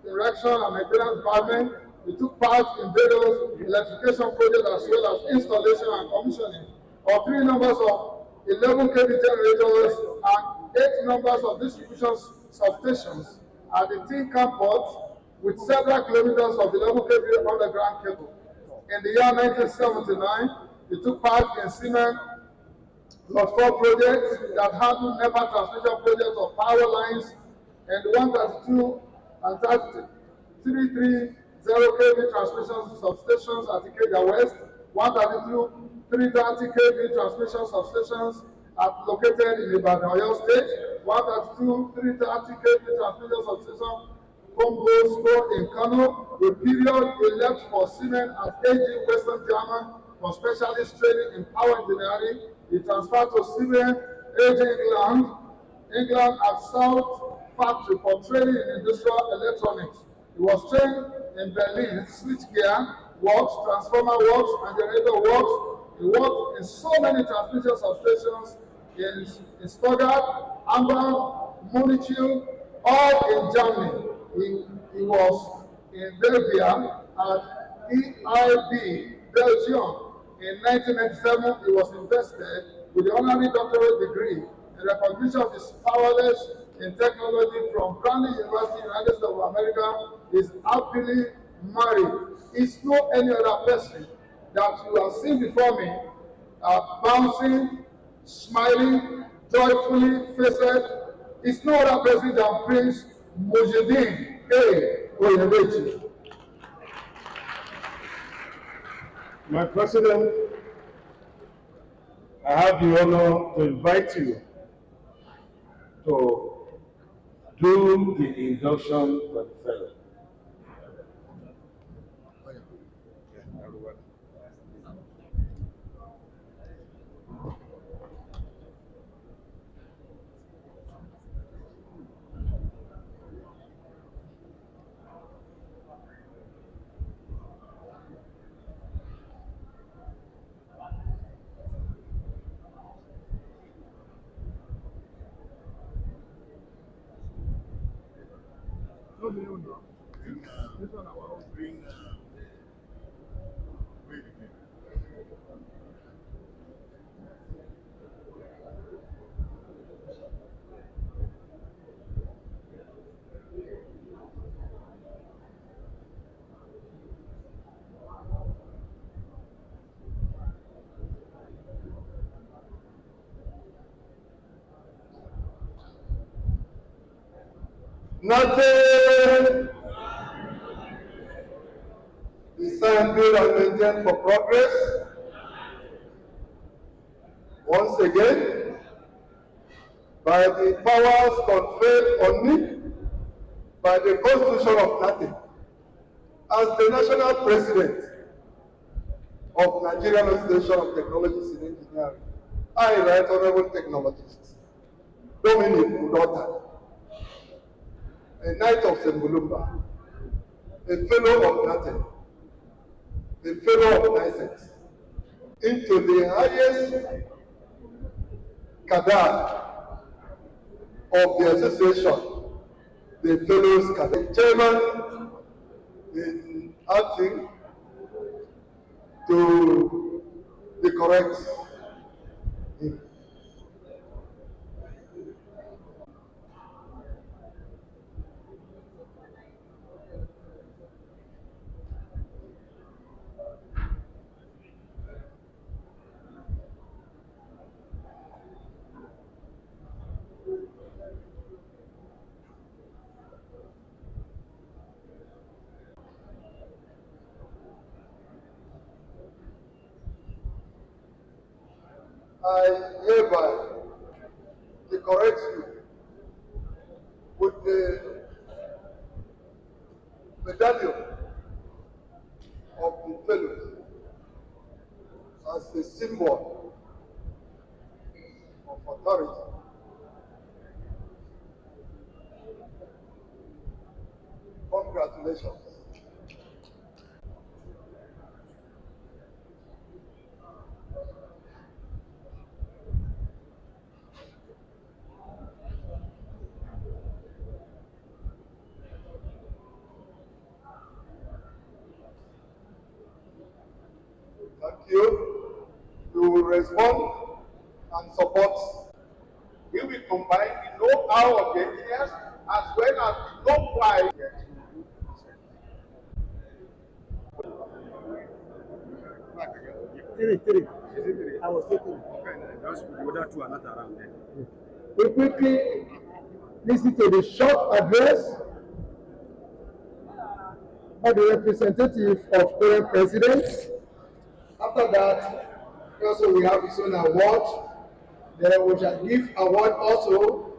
erection and maintenance department. He took part in various electrification projects as well as installation and commissioning of 3 numbers of 11 kV generators and 8 numbers of distribution substations at the Tinkan port with several kilometers of 11 kV underground cable. In the year 1979, he took part in Siemens Lot 4 projects that handled NEPA transmission projects of power lines and 132 and 330 kV transmission substations at Ikeja West, 132 330 kV transmission substations located in Ibadan, Oyo State, 132 330 kV transmission substation Combo in Kano. The period he left for Siemens at AG Western German for specialist training in power engineering. He transferred to Siemens AG England at South Factory for training in industrial electronics. He was trained in Berlin switchgear works, transformer works, and generator works. He worked in so many transmission substations in Stuttgart, Hamburg, Munich, all in Germany. He was in Belgium at EIB, Belgium. In 1997, he was invested with the honorary doctorate degree in recognition of his prowess in technology from Brandeis University, United States of America. Is happily married. Is no any other person that you have seen before me bouncing, smiling, joyfully faced. Is no other person than Prince Mujideen A. Oyedeji. My President, I have the honor to invite you to do the induction for the fellow. Nothing designed, built, and maintained for progress. Once again, by the powers conferred on me by the Constitution of Nothing, as the National President of Nigerian Association of Technologists in Engineering, I, Right Honorable Technologist, Dominic Udota, a Knight of St. Mulumba, a Fellow of Nothing, a Fellow of License, into the highest cadre of the association, the Fellows Cadre. Chairman in acting to the correct him. I hereby decorate you with the medallion of the fellows as a symbol of authority. Congratulations. Thank you. You will respond and support. We will combine the know-how of the engineers as well as the know-why. Three. I was thinking. Okay, that's the other two are not around there. We quickly listen to the short address by the representative of current president. After that, also we have his own award. Then we shall give award also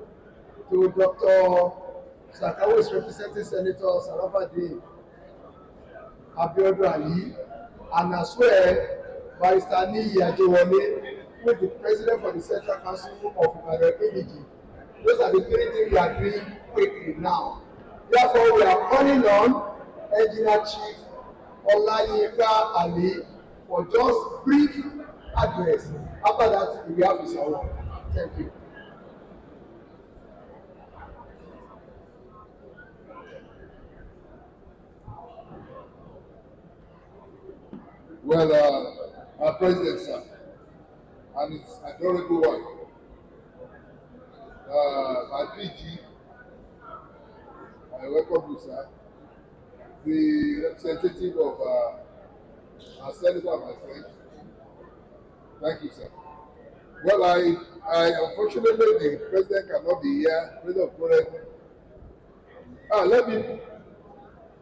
to Dr. Sakawa, is representing Senator Sarafadi Abiodun Ali, and as well Barrister Niyi Ajewole, who is the president for the Central Council of Ibadan ADG. Those are the three things we are doing quickly now. Therefore, we are calling on Engineer Chief Olayinka Ali for just brief address. After that, we have his award. Thank you. Well, our president, sir, and his adorable wife, my PG, I welcome you, sir. The representative of our senator, my friend. Thank you, sir. Well, I unfortunately the president cannot be here. President of Korea. Let me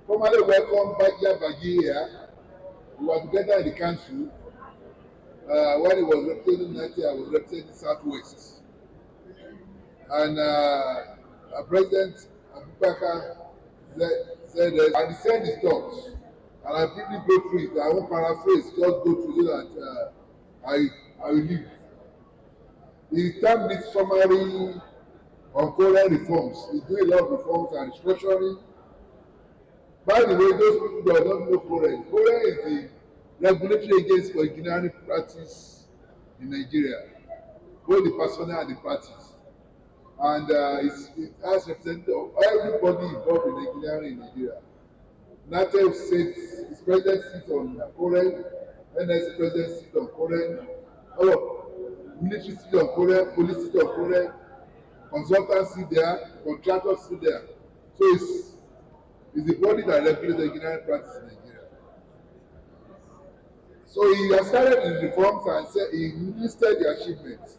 formally welcome Bagia Bagi here. We were together in the council. When he was representing 90, I was representing Southwest. And President Abubakar said that, and he said his thoughts. And I quickly go through it. I won't paraphrase, just go through so that I will leave. The term needs summary on Korean reforms. He's doing a lot of reforms and restructuring. By the way, those people that don't know Korean, Korean is the regulatory agency for engineering practice in Nigeria, both the personnel and the parties. And it has representative of everybody involved in engineering in Nigeria. NATO sits, its president sits on Korean, NS president sits on Korean, all of military sits on Korean, police sits on Korean, consultants sit there, contractors sit there. So it's the body that regulates engineering practice in Nigeria. So he has started his reforms and said he listed the achievements.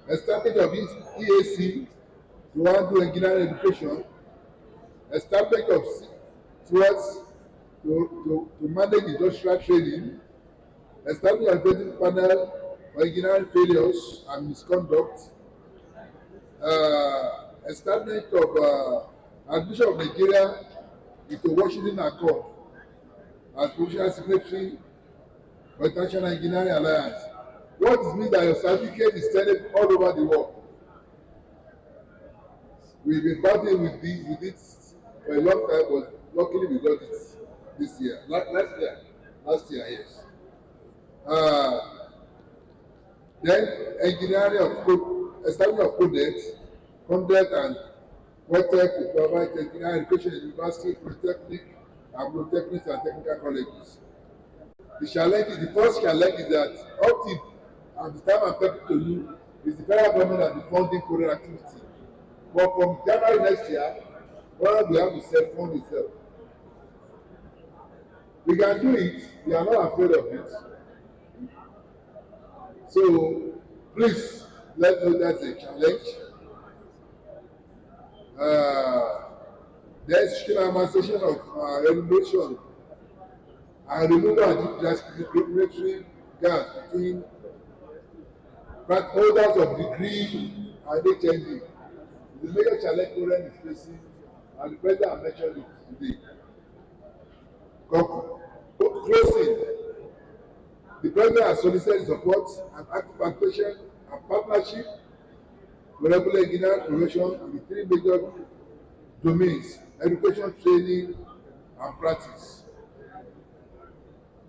Establishment of EAC to handle engineering education, establishment of threats to manage industrial training, establishment of vetting panel for engineering failures and misconduct, establishment of admission of Nigeria into Washington Accord as provincial secretary for International Engineering Alliance. What it means that your certificate is standing all over the world. We've been battling with it for a long time, but luckily we got it this year. Last year, yes. Then engineering of code, establishment of conduct and WebTech to provide engineering education in university, polytechnic, and polytechnics and technical colleges. The first challenge is that up till at the time I'm talking to you, is the federal government that is funding Korean activity. But from January next year, well, we have to self-fund itself. We can do it. We are not afraid of it. So please let know that's a challenge. The institutionalization of remuneration and removal of discriminatory gaps between holders of degree and HND. The major challenge Korean is facing, and the president mentioned it today. Closing, the president has solicited support and active participation and partnership with regular engineering profession in the three major domains: education, training, and practice.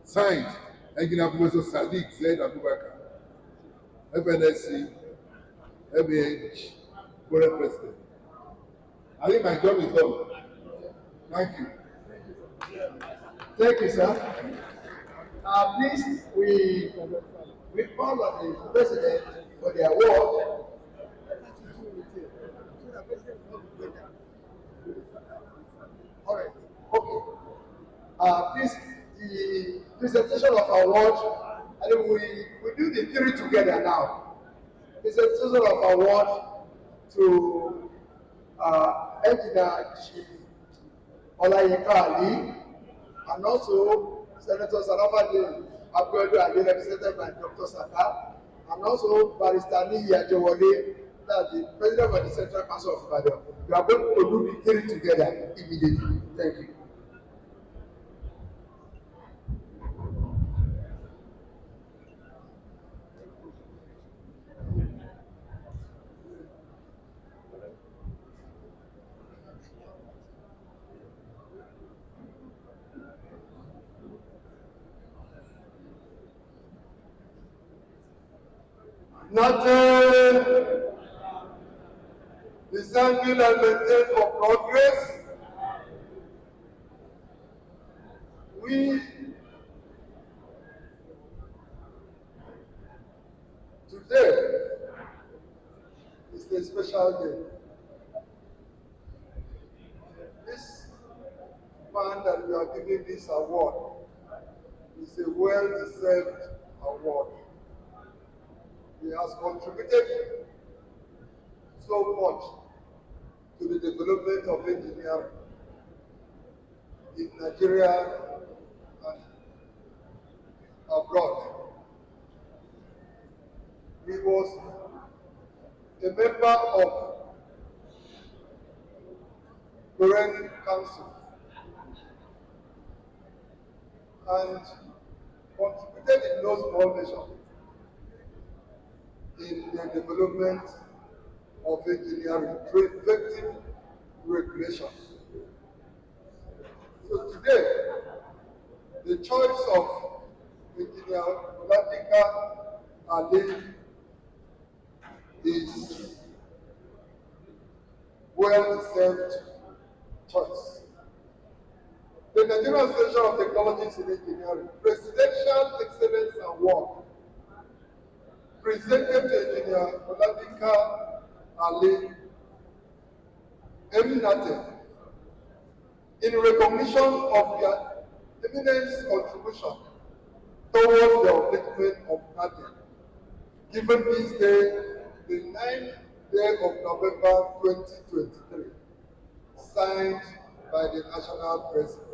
Signed, Engineer Professor Sadiq Zaid Abubakar, FNSC, FAH, current president. I think my job is done. Thank you. Thank you, sir. Please, we call on the president for the award. All right. Okay. Please, the presentation of award, and we do the three together now. Presentation of award to Engineer Chief Olayinka Ali, and also Senator Sarafade Abiodun Ali, represented by Dr. Saka, and also Barrister Niyi Ajewole, that's the President of the Central Council of Ibadan. We are going to do the three together immediately. Thank you. Nothing designed and maintained for progress. We today is a special day. This man that we are giving this award is a well-deserved award. He has contributed so much to the development of engineering in Nigeria and abroad. He was a member of Foreign Council and contributed in no small measure in the development of engineering through effective regulations. So today, the choice of Engineer Oladika Ali is well-deserved choice. The Nigerian Association of Technologists in Engineering Presidential Excellence Award presented to Engineer Oladika Ali Eminate in recognition of their eminent contribution towards the upliftment of NATE, given this day, the 9th day of November 2023, signed by the National President.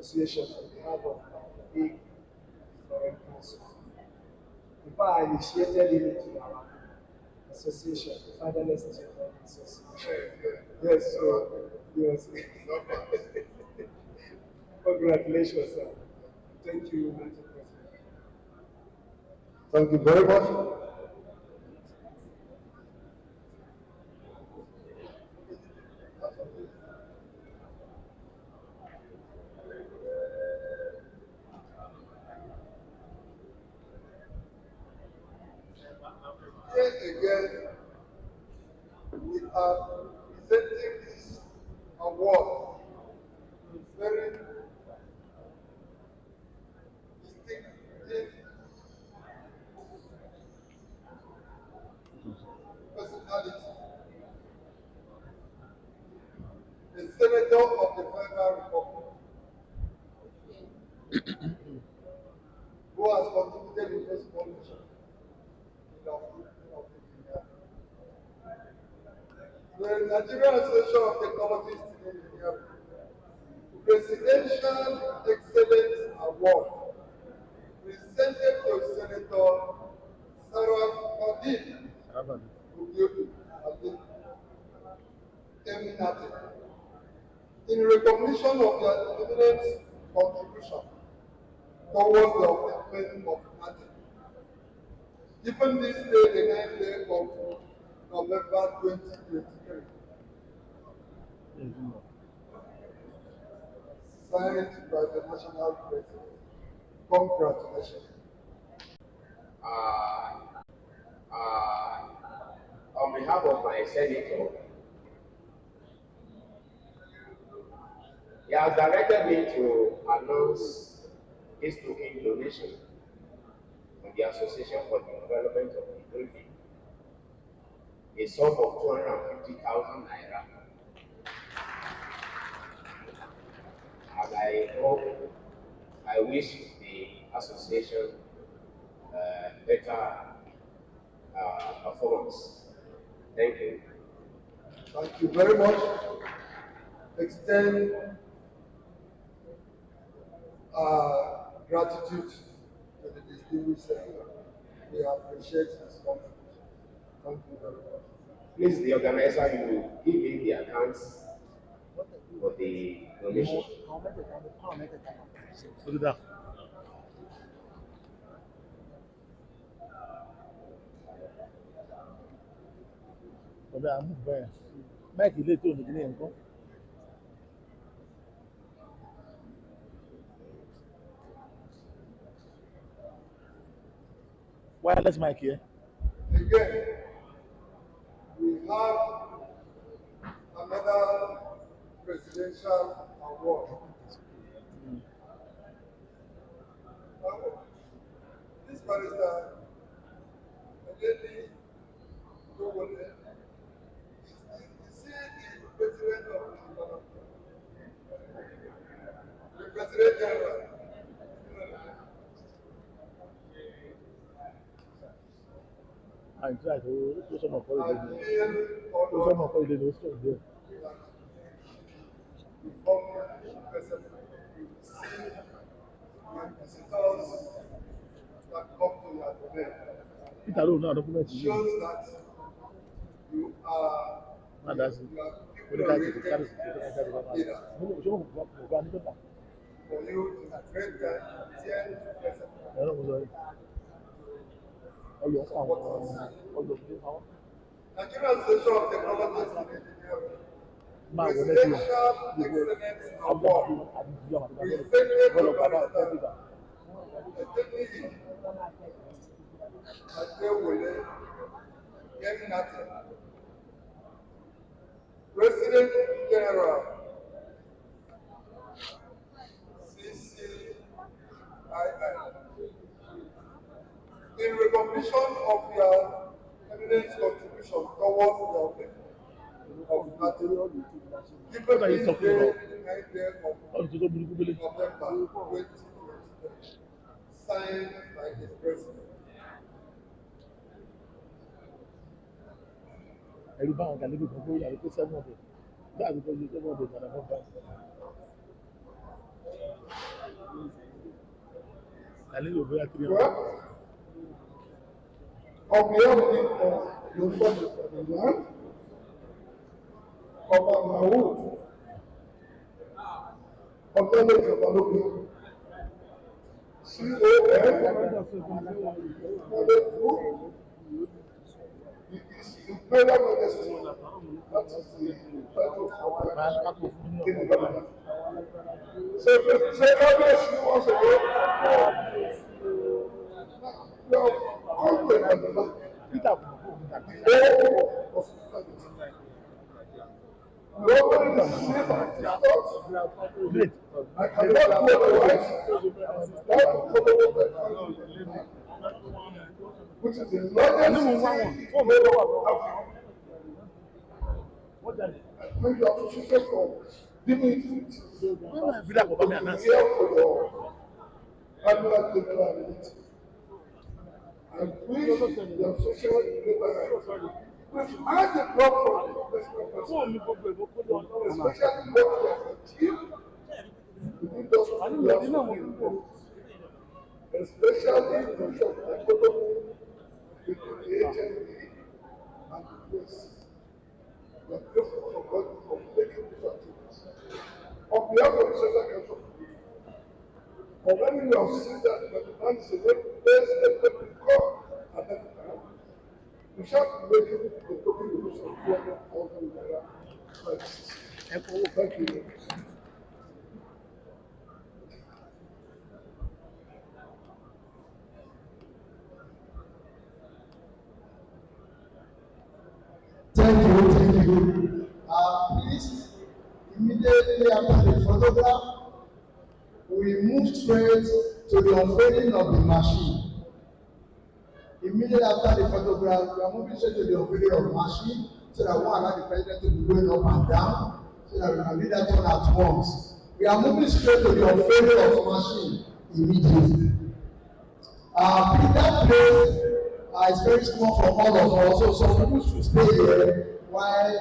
Association on behalf of the big foreign council. Before I initiated him into our association, the Fatherless Children Association. Yes, so yes. Congratulations, sir. Thank you, Mr. President. Thank you very much. Yet again, we are presenting this award to very distinctive personality, the Senator of the Federal Republic, who has contributed in this commission in the upliftment of engineering. The Nigerian Association of Technologists in Engineering Presidential Excellence Award presented to Senator Sarafadin Ubiodu Ali Eminate in recognition of their eminent contribution towards the upliftment of NATE. Given this day, the 9th day of November 2023, signed by the National President. Congratulations. On behalf of my senator, he has directed me to announce this token donation to the Association for the Development of the Building, a sum of 250,000 naira. And I wish the association better performance. Thank you. Thank you very much. Extend gratitude to the distinguished senator. We appreciate his contribution. Thank you very much. Please, the organizer, you give me the accounts for the donation. Look at that. Ọ̀dà àmúfẹ́ máìkì ilé tó nìkan ní nǹkan. Wireless mic here. Again, we have another presidential award. This barrister, Adeli Gowole, is he the president of the parliament? The president general. I tried to some of I it. feel Some of honored it is still there. that the former president will see the visitors that come to your event. Peter Lowe now document Shows that you are and that's it. you are When people the guy gets oriented carries it, leader. For you to create that 10%. Nigerian Association of Technologists and Engineering Presidential Excellence Award presented to Barrister Technologist Adewole Yeminati, President General CCII, in recognition of their eminent contribution towards the upliftment of material given this day, 9th of November 2023, signed by his president. ẹ̀rù bá àwọn gàlẹ́bí kan gbóyè àti pé 700 láti tó yẹ 700 padà fún bá gàlẹ́bí ò bóyá 300. On behalf of the Yoruba President, Ọba Mahood, Ọ̀gbẹ́ni Ìjọbalógún, CON, Imperial Majesty, that is the title in the government. So, God bless you once again. Now, all the nobody is safe at his thoughts. I cannot go otherwise. That will follow what which is the largest city in Africa. I thank you association for giving it here for your annual general meeting. I wish the association we've had a problem for the especially what we have achieved within those 2 years, especially in terms of economy, between the HND and the US. We are grateful for God for making this activities. On behalf of the Social Council, already we have seen that when the man is a best elected call and then we shall be making the total donation of 200,000 naira. Thank you. Thank you. Please, immediately after the photograph, we move straight to the unveiling of the machine. Immediately after the photograph, we are moving straight to the unveiling of the machine so that we won't allow the president to be going up and down so that we can read that one at once. We are moving straight to the unveiling of the machine immediately. That place is very small for all of us, so some people should stay here while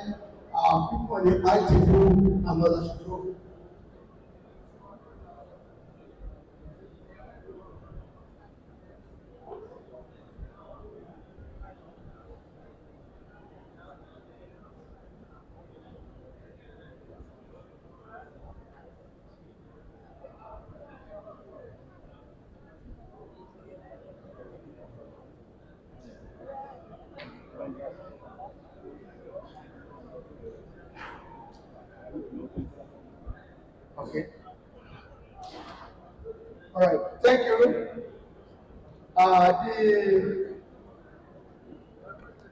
people on the high table and others should go. All right, thank you.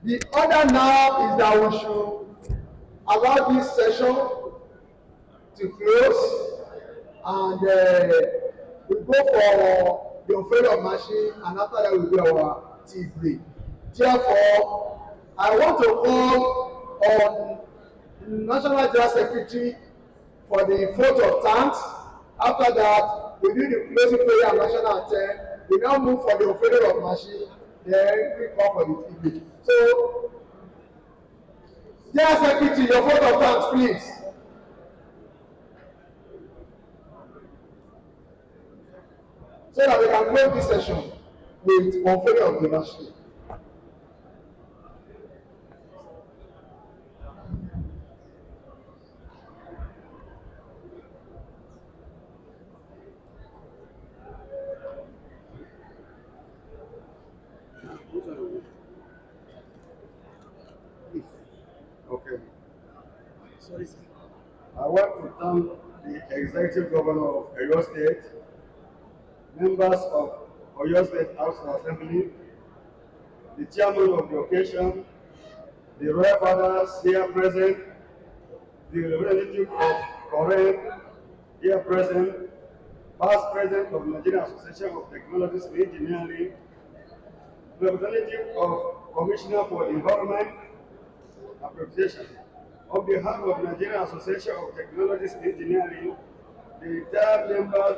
The order now is that we should allow this session to close, and we go for the unveiling of machine, and after that we do our tea break. Therefore, I want to call on National General Secretary for the vote of thanks. After that, we do the closing prayer and national anthem. We now move for the unveiling of machine, then we come for the tea break. So, General Secretary, your vote of thanks, please. So that we can close this session with unveiling of the machine. Okay. Sorry, sir. I want to thank the Executive Governor of Oyo State, members of Oyo State House of Assembly, the chairman of the occasion, the royal fathers here present, the representative of Korean here present, past president of Nigerian Association of Technologists in Engineering, representative of Commissioner for Environment Appropriation. On behalf of Nigerian Association of Technologists in Engineering, the entire members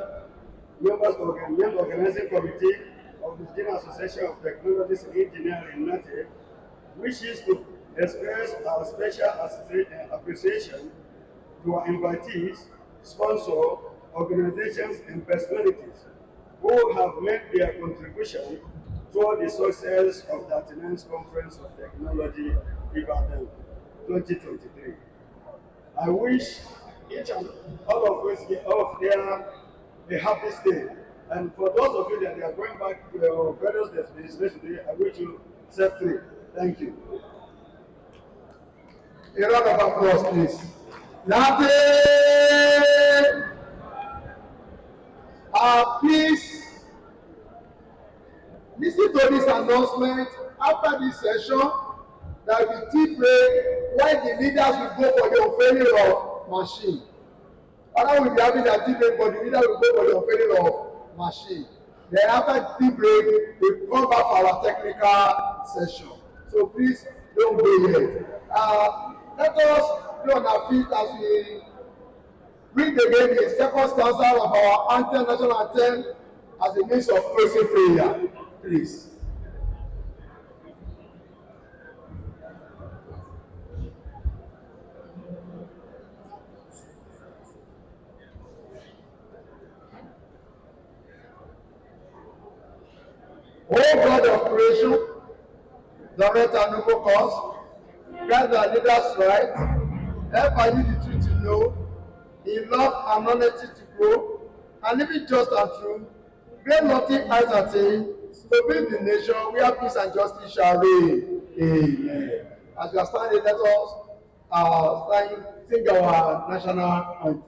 of the main organizing committee of the Nigerian Association of Technologists in Engineering, NATE, wishes to express our special appreciation to our invitees, sponsors, organizations, and personalities who have made their contribution toward the success of the 39th Conference of Technology Ibadan 2023. I wish each and all of us here a happy stay. And for those of you that are going back to your various destinations today, I wish you safely. Thank you. A round of applause, please. Nothing. Please listen to this announcement after this session. There will be tea break when the leaders will go for the unveiling of machine. Other will be having a tea break, but the leaders will go for the unveiling of machine. Then after tea break, we come back for our technical session. So please don't go yet. Let us be on our feet as we read again the second stanza of our anthem, national anthem, as a means of closing prayer. Please. O God of creation, direct and noble cause, guide our leaders right, help our unity the truth to know, in love and honesty to grow, and living just and true, great nothing eyes attain, to build the nation where peace and justice shall reign. Amen. As we are standing, let us sing our national anthem.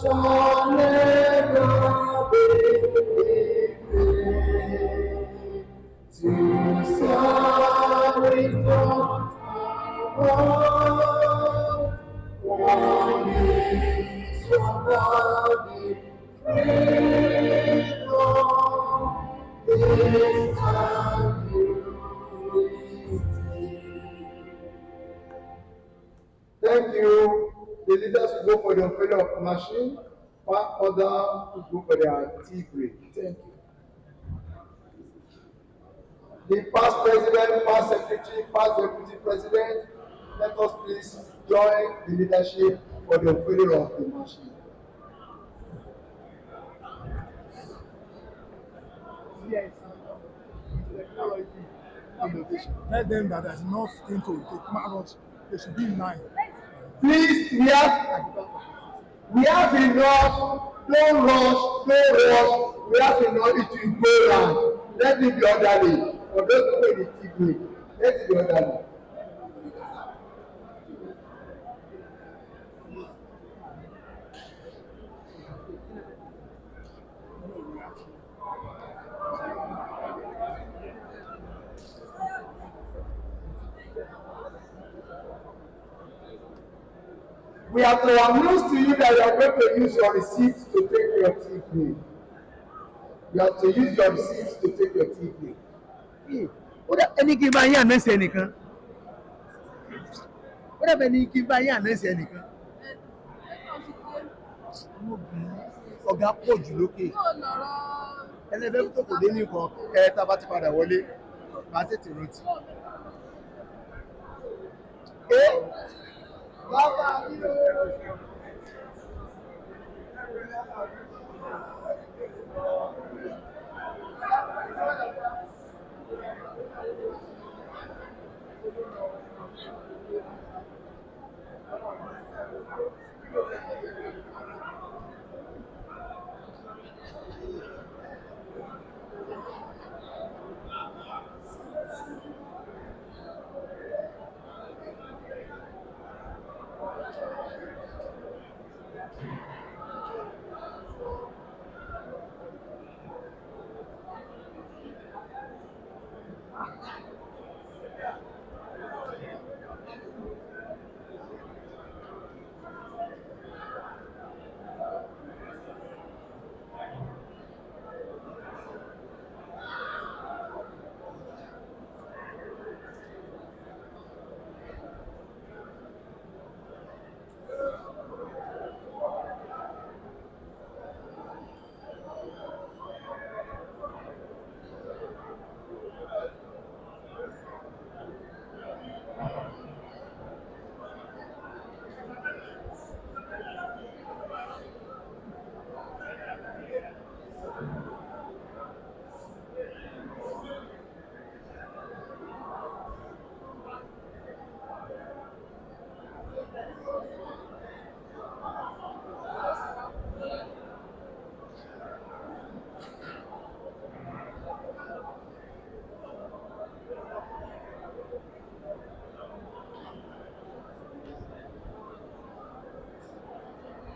Shall never be to serve with God above. One is your body, freedom is and Thank you. The leaders will go for the unveiling of machine, while others will go for their tea break. Thank you. The past president, past secretary, past deputy president, let us please join the leadership for the unveiling of the machine. Yes. Technology, innovation. Tell them that there's enough thing to manage. They should be in line. Please, we have enough. Don't rush, don't rush. We have enough. It will go round. Let it be orderly. For those people in the TV, let it be orderly. We have to announce to you that you are going to use your receipts to take your TV. You have to use your receipts to take your TV. Ó dà ẹni kí n bá yín ànánsì ẹnìkan. Ó dà ẹni kí n bá yín ànánsì ẹnìkan. Ọ̀gá pọ̀ jù lókè. Ẹlẹ́fẹ́ tó kò dé nìkan kẹta bá ti padà wọlé. Màá tètè rántí. Bàbá mi ò.